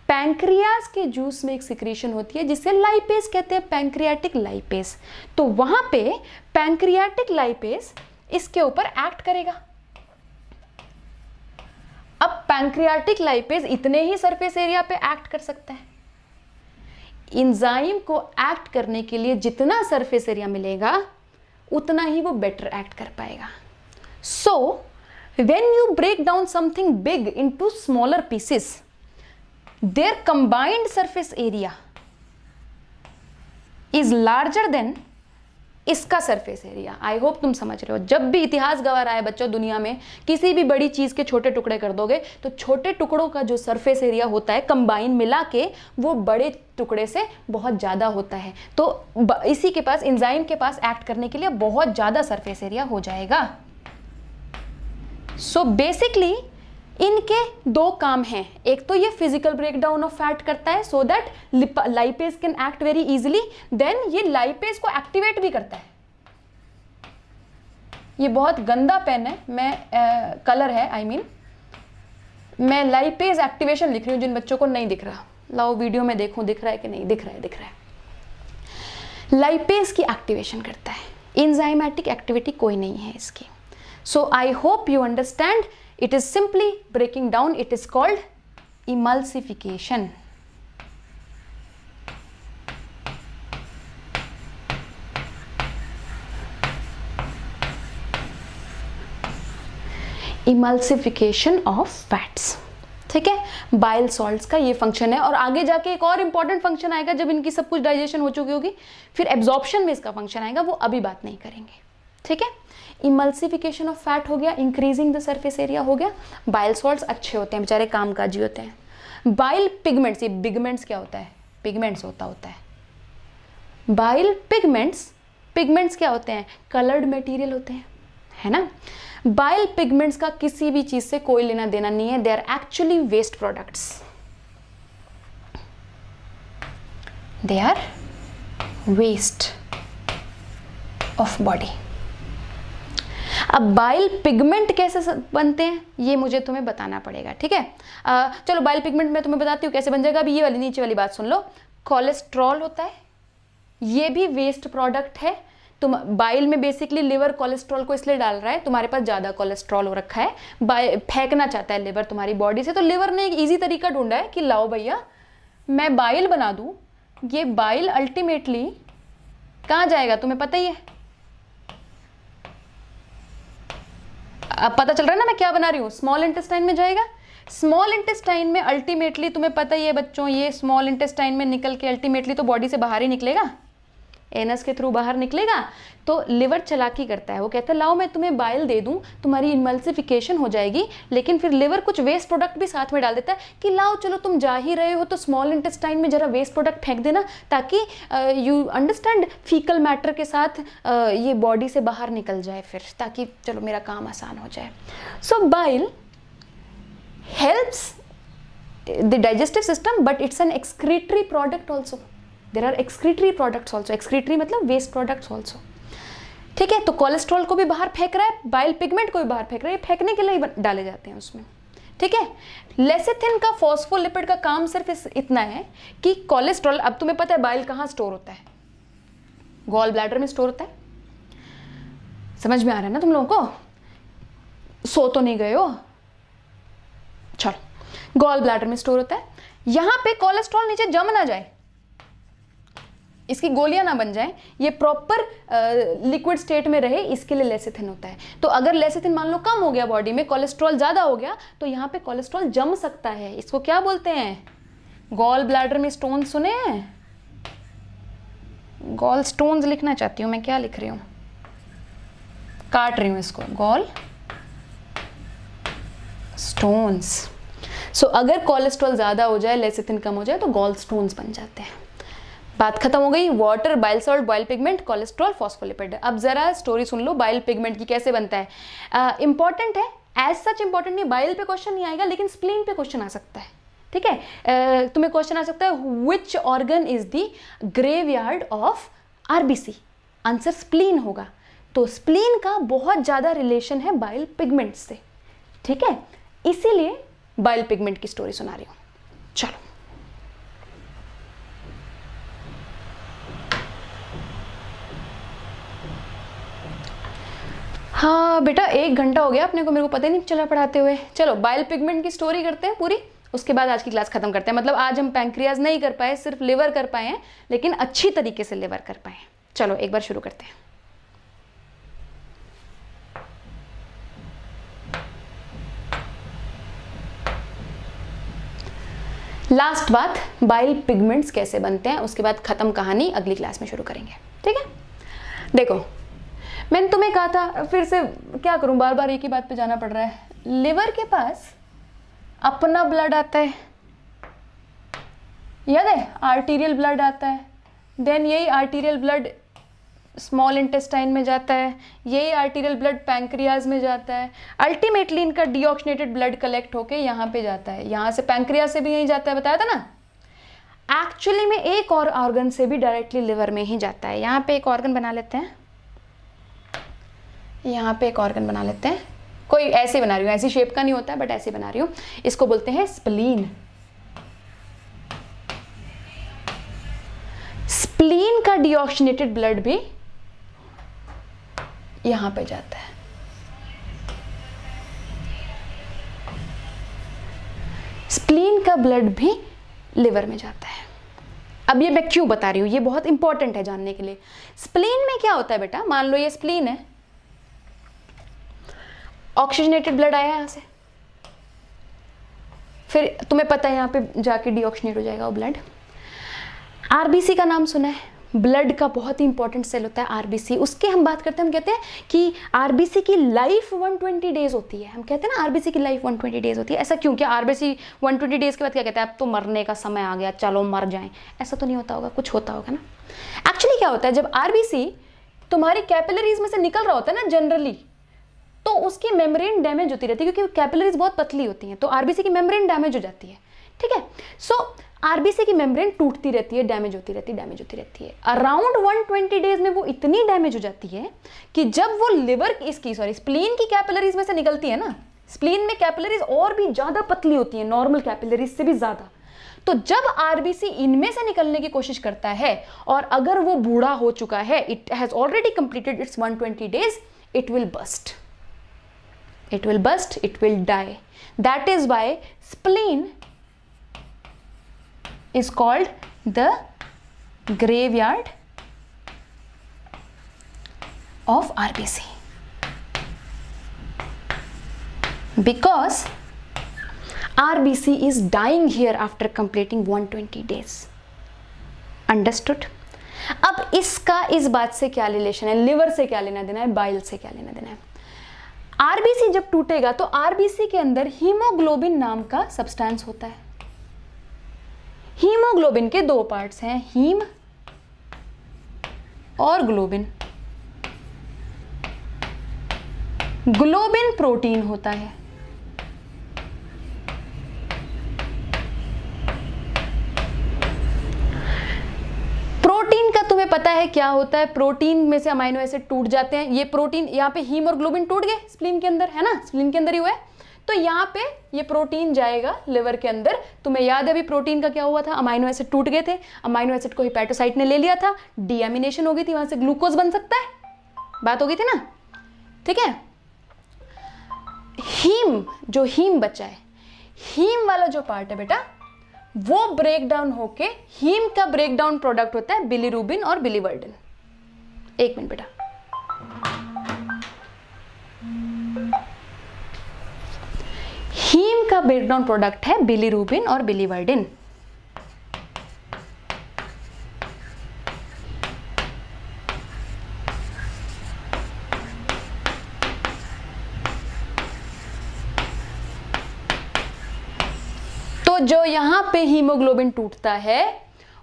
पैंक्रियाज के जूस में एक सिक्रीशन होती है जिसे लाइपेज कहते हैं, पैंक्रियाटिक लाइपेज। तो वहां पे पैंक्रियाटिक लाइपेज इसके ऊपर एक्ट करेगा। अब पैंक्रियाटिक लाइपेज इतने ही सरफेस एरिया पे एक्ट कर सकता है। एंजाइम को एक्ट करने के लिए जितना सरफेस एरिया मिलेगा उतना ही वो बेटर एक्ट कर पाएगा। So when you break down something big into smaller pieces, their combined surface area is larger than इसका सरफेस एरिया। आई होप तुम समझ रहे हो। जब भी इतिहास गवाह रहा है बच्चों दुनिया में, किसी भी बड़ी चीज के छोटे टुकड़े कर दोगे तो छोटे टुकड़ों का जो सरफेस एरिया होता है कंबाइन मिला के वो बड़े टुकड़े से बहुत ज्यादा होता है। तो इसी के पास, एंजाइम के पास एक्ट करने के लिए बहुत ज्यादा सरफेस एरिया हो जाएगा। सो बेसिकली इनके दो काम हैं। एक तो ये फिजिकल ब्रेकडाउन ऑफ फैट करता है so that lipase can act very easily, then ये लाइपेज को एक्टिवेट भी करता है। ये बहुत गंदा पेन है, मैं कलर है आई मीन, मैं लाइपेज एक्टिवेशन लिख रही हूँ जिन बच्चों को नहीं दिख रहा। लाओ वीडियो में देखूं दिख रहा है कि नहीं, दिख रहा है, दिख रहा है। लाइपेज की एक्टिवेशन करता है, एंजाइमेटिक एक्टिविटी कोई नहीं है इसकी। So I hope you understand. It is simply breaking down. It is called emulsification. Emulsification of fats. ठीक है, बाइल सॉल्ट्स का ये फंक्शन है। और आगे जाके एक और इंपॉर्टेंट फंक्शन आएगा जब इनकी सब कुछ डाइजेशन हो चुकी होगी, फिर एब्जॉर्प्शन में इसका फंक्शन आएगा, वो अभी बात नहीं करेंगे। ठीक है, इमल्सिफिकेशन ऑफ फैट हो गया, इंक्रीजिंग द सरफेस एरिया हो गया। बाइल सॉल्ट्स अच्छे होते हैं, बेचारे कामकाजी होते हैं। बाइल पिगमेंट्स, ये पिगमेंट्स क्या होता है? पिगमेंट्स होता है। बाइल पिगमेंट्स क्या होते हैं? कलर्ड मटेरियल होते हैं, है ना? बाइल पिगमेंट्स का किसी भी चीज से कोई लेना देना नहीं है, they are actually waste products. They are waste of body. अब बाइल पिगमेंट कैसे बनते हैं ये मुझे तुम्हें बताना पड़ेगा। ठीक है, चलो बाइल पिगमेंट मैं तुम्हें बताती हूँ कैसे बन जाएगा। अभी ये वाली नीचे वाली बात सुन लो। कोलेस्ट्रॉल होता है, ये भी वेस्ट प्रोडक्ट है। तुम बाइल में बेसिकली लिवर कोलेस्ट्रॉल को इसलिए डाल रहा है, तुम्हारे पास ज़्यादा कोलेस्ट्रॉल हो रखा है, फेंकना चाहता है लिवर तुम्हारी बॉडी से। तो लिवर ने एक ईजी तरीका ढूंढा है कि लाओ भैया मैं बाइल बना दूँ। ये बाइल अल्टीमेटली कहाँ जाएगा तुम्हें पता ही है। अब पता चल रहा है ना मैं क्या बना रही हूँ? स्मॉल इंटेस्टाइन में जाएगा। स्मॉल इंटेस्टाइन में अल्टीमेटली तुम्हें पता ही है बच्चों, ये स्मॉल इंटेस्टाइन में निकल के अल्टीमेटली तो बॉडी से बाहर ही निकलेगा, एनस के थ्रू बाहर निकलेगा। तो लिवर चालाकी करता है, वो कहता है लाओ मैं तुम्हें बाइल दे दूं, तुम्हारी इमल्सिफिकेशन हो जाएगी। लेकिन फिर लिवर कुछ वेस्ट प्रोडक्ट भी साथ में डाल देता है कि लाओ चलो तुम जा ही रहे हो तो स्मॉल इंटेस्टाइन में जरा वेस्ट प्रोडक्ट फेंक देना, ताकि यू अंडरस्टैंड फीकल मैटर के साथ ये बॉडी से बाहर निकल जाए, फिर ताकि चलो मेरा काम आसान हो जाए। सो bile helps the digestive system, but it's an excretory product also. There are excretory products also. Excretory मतलब waste products also. ठीक है, तो कोलेस्ट्रॉल को भी बाहर फेंक रहा है, बाइल पिगमेंट को भी बाहर फेंक रहा है, फेंकने के लिए डाले जाते हैं उसमें। ठीक है, लेसिथिन का फॉस्फोलिपिड का काम सिर्फ इतना है कि कोलेस्ट्रॉल, अब तुम्हें पता है बाइल कहाँ स्टोर होता है? गॉल ब्लैडर में स्टोर होता है। समझ में आ रहा है ना तुम लोगों को? सो तो नहीं गए हो? चलो, गॉल ब्लैडर में स्टोर होता है। यहां पे कोलेस्ट्रॉल नीचे जम ना जाए, इसकी गोलियां ना बन जाए, ये प्रॉपर लिक्विड स्टेट में रहे, इसके लिए लेसिथिन होता है। तो अगर लेसिथिन मान लो कम हो गया बॉडी में, कोलेस्ट्रॉल ज्यादा हो गया, तो यहाँ पे कोलेस्ट्रॉल जम सकता है। इसको क्या बोलते हैं? गॉल ब्लैडर में स्टोन सुने हैं? गॉल स्टोन्स लिखना चाहती हूँ मैं, क्या लिख रही हूँ, काट रही हूँ इसको, गॉल स्टोन्स। सो अगर कोलेस्ट्रॉल ज़्यादा हो जाए, लेसिथिन कम हो जाए, तो गॉल स्टोन्स बन जाते हैं। बात खत्म हो गई। Water, bile salt, bile pigment, cholesterol, phospholipid. अब जरा स्टोरी सुन लो बाइल पिगमेंट की कैसे बनता है। इंपॉर्टेंट है, एज सच इंपॉर्टेंट नहीं, बाइल पे क्वेश्चन नहीं आएगा, लेकिन स्प्लीन पे क्वेश्चन आ सकता है। ठीक है, तुम्हें क्वेश्चन आ सकता है which organ is the graveyard of RBC, answer spleen होगा। तो स्प्लीन का बहुत ज्यादा रिलेशन है बाइल पिगमेंट से। ठीक है, इसीलिए बाइल पिगमेंट की स्टोरी सुना रही हूं। चलो, हाँ बेटा 1 घंटा हो गया अपने को, मेरे को पता ही नहीं चला पढ़ाते हुए। चलो बाइल पिगमेंट की स्टोरी करते हैं पूरी, उसके बाद आज की क्लास खत्म करते हैं। मतलब आज हम पैंक्रियाज नहीं कर पाए, सिर्फ लिवर कर पाए हैं, लेकिन अच्छी तरीके से लिवर कर पाए हैं। चलो एक बार शुरू करते हैं। लास्ट बात, बाइल पिगमेंट्स कैसे बनते हैं, उसके बाद खत्म कहानी, अगली क्लास में शुरू करेंगे। ठीक है, देखो मैंने तुम्हें कहा था, फिर से क्या करूं, बार बार एक ही बात पे जाना पड़ रहा है। लिवर के पास अपना ब्लड आता है, याद है, आर्टीरियल ब्लड आता है। देन यही आर्टीरियल ब्लड स्मॉल इंटेस्टाइन में जाता है, यही आर्टीरियल ब्लड पैंक्रियाज में जाता है। अल्टीमेटली इनका डीऑक्सीनेटेड ब्लड कलेक्ट होके यहाँ पे जाता है, यहाँ से पैंक्रियाज से भी यहीं जाता है, बताया था ना। एक्चुअली में एक और ऑर्गन से भी डायरेक्टली लिवर में ही जाता है। यहाँ पे एक ऑर्गन बना लेते हैं, यहाँ पे एक ऑर्गन बना लेते हैं, कोई ऐसे बना रही हूँ, ऐसी शेप का नहीं होता है बट ऐसे बना रही हूँ। इसको बोलते हैं स्प्लीन। स्प्लीन का डीऑक्सीनेटेड ब्लड भी यहां पे जाता है। स्प्लीन का ब्लड भी लिवर में जाता है। अब ये मैं क्यों बता रही हूं, ये बहुत इंपॉर्टेंट है जानने के लिए। स्प्लीन में क्या होता है बेटा, मान लो ये स्प्लीन है, ऑक्सीजनेटेड ब्लड आया यहां से, फिर तुम्हें पता है यहां पे जाके डीऑक्सीनेट हो जाएगा वो ब्लड। आरबीसी का नाम सुना है, ब्लड का बहुत ही इंपॉर्टेंट सेल होता है आरबीसी। उसके हम बात करते हैं, हम कहते हैं कि आरबीसी की लाइफ 120 डेज होती है। हम कहते हैं ना आरबीसी की लाइफ 120 डेज होती है। ऐसा क्यों, क्या आरबीसी 120 डेज के बाद क्या कहते हैं, अब तो मरने का समय आ गया, चलो मर जाएं, ऐसा तो नहीं होता होगा, कुछ होता होगा ना। एक्चुअली क्या होता है, जब आरबीसी तुम्हारी कैपिलरीज में से निकल रहा होता है ना जनरली, तो उसकी मेम्ब्रेन डैमेज होती रहती है, क्योंकि कैपिलरीज बहुत पतली होती हैं, तो आरबीसी की मेम्ब्रेन डैमेज हो जाती है। ठीक है, सो आरबीसी की मेम्ब्रेन टूटती रहती है, डैमेज होती रहती है। अराउंड 120 डेज में वो इतनी डैमेज हो जाती है कि जब वो लिवर इसकी स्प्लीन की कैपिलरीज में से निकलती है ना, स्प्लीन में कैपिलरीज और भी ज्यादा पतली होती है, नॉर्मल कैपिलरीज से भी ज्यादा। तो जब आरबीसी इनमें से निकलने की कोशिश करता है, और अगर वो बूढ़ा हो चुका है, it has already completed it's 120 days, it will burst, it will die. That is why spleen is called the graveyard of RBC, because RBC is dying here after completing 120 days. Understood? अब इसका इस बात से क्या रिलेशन है, लिवर से क्या लेना देना है, बाइल से क्या लेना देना है। आरबीसी जब टूटेगा तो आरबीसी के अंदर हीमोग्लोबिन नाम का सब्सटेंस होता है। हीमोग्लोबिन के दो पार्ट्स हैं, हीम और ग्लोबिन। ग्लोबिन प्रोटीन होता है, प्रोटीन का तुम्हें पता है क्या होता है, प्रोटीन में से अमाइनो एसिड टूट जाते हैं। ये प्रोटीन यहाँ पे हीम और ग्लोबिन टूट गए स्प्लीन के अंदर, है ना, स्प्लीन के अंदर ही हुआ है, तो यहाँ पे ये प्रोटीन जाएगा लिवर के अंदर। तुम्हें याद है अभी प्रोटीन का क्या हुआ था, अमाइनो एसिड टूट गए थे, अमाइनो एसिड को हेपेटोसाइट ने ले लिया था, डीएमिनेशन हो गई थी, वहां से ग्लूकोज बन सकता है, बात हो गई थी ना। ठीक है, हीम, जो हीम बचा है, हीम वाला जो पार्ट है बेटा, वो ब्रेक डाउन होके हीम का ब्रेक डाउन प्रोडक्ट होता है बिलीरुबिन और बिलीवर्डिन। एक मिनट बेटा, हीम का ब्रेक डाउन प्रोडक्ट है बिलीरुबिन और बिलीवर्डिन। तो जो यहाँ पे हीमोग्लोबिन टूटता है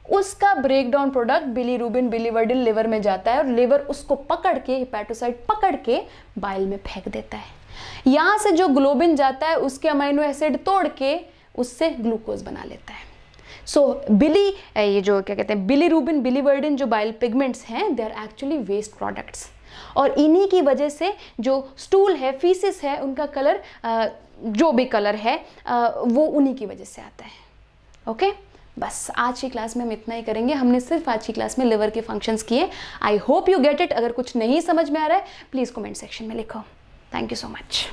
उसका breakdown product bilirubin biliverdin liver में जाता है और लिवर उसको पकड़ के, हेपेटोसाइट पकड़ के बाइल में फेंक देता है। यहाँ से जो ग्लोबिन जाता है उसके अमाइनो एसिड तोड़ के उससे ग्लूकोज बना लेता है। सो ये जो क्या कहते हैं बिलीरुबिन बिलीवर्डिन जो बाइल पिगमेंट्स हैं, they are actually waste products, और इन्हीं की वजह से जो स्टूल है, फीसिस है, उनका कलर जो भी कलर है वो उन्हीं की वजह से आता है। ओके बस आज की क्लास में हम इतना ही करेंगे। हमने सिर्फ आज की क्लास में लिवर के फंक्शंस किए। आई होप यू गेट इट। अगर कुछ नहीं समझ में आ रहा है प्लीज़ कमेंट सेक्शन में लिखो। Thank you so much.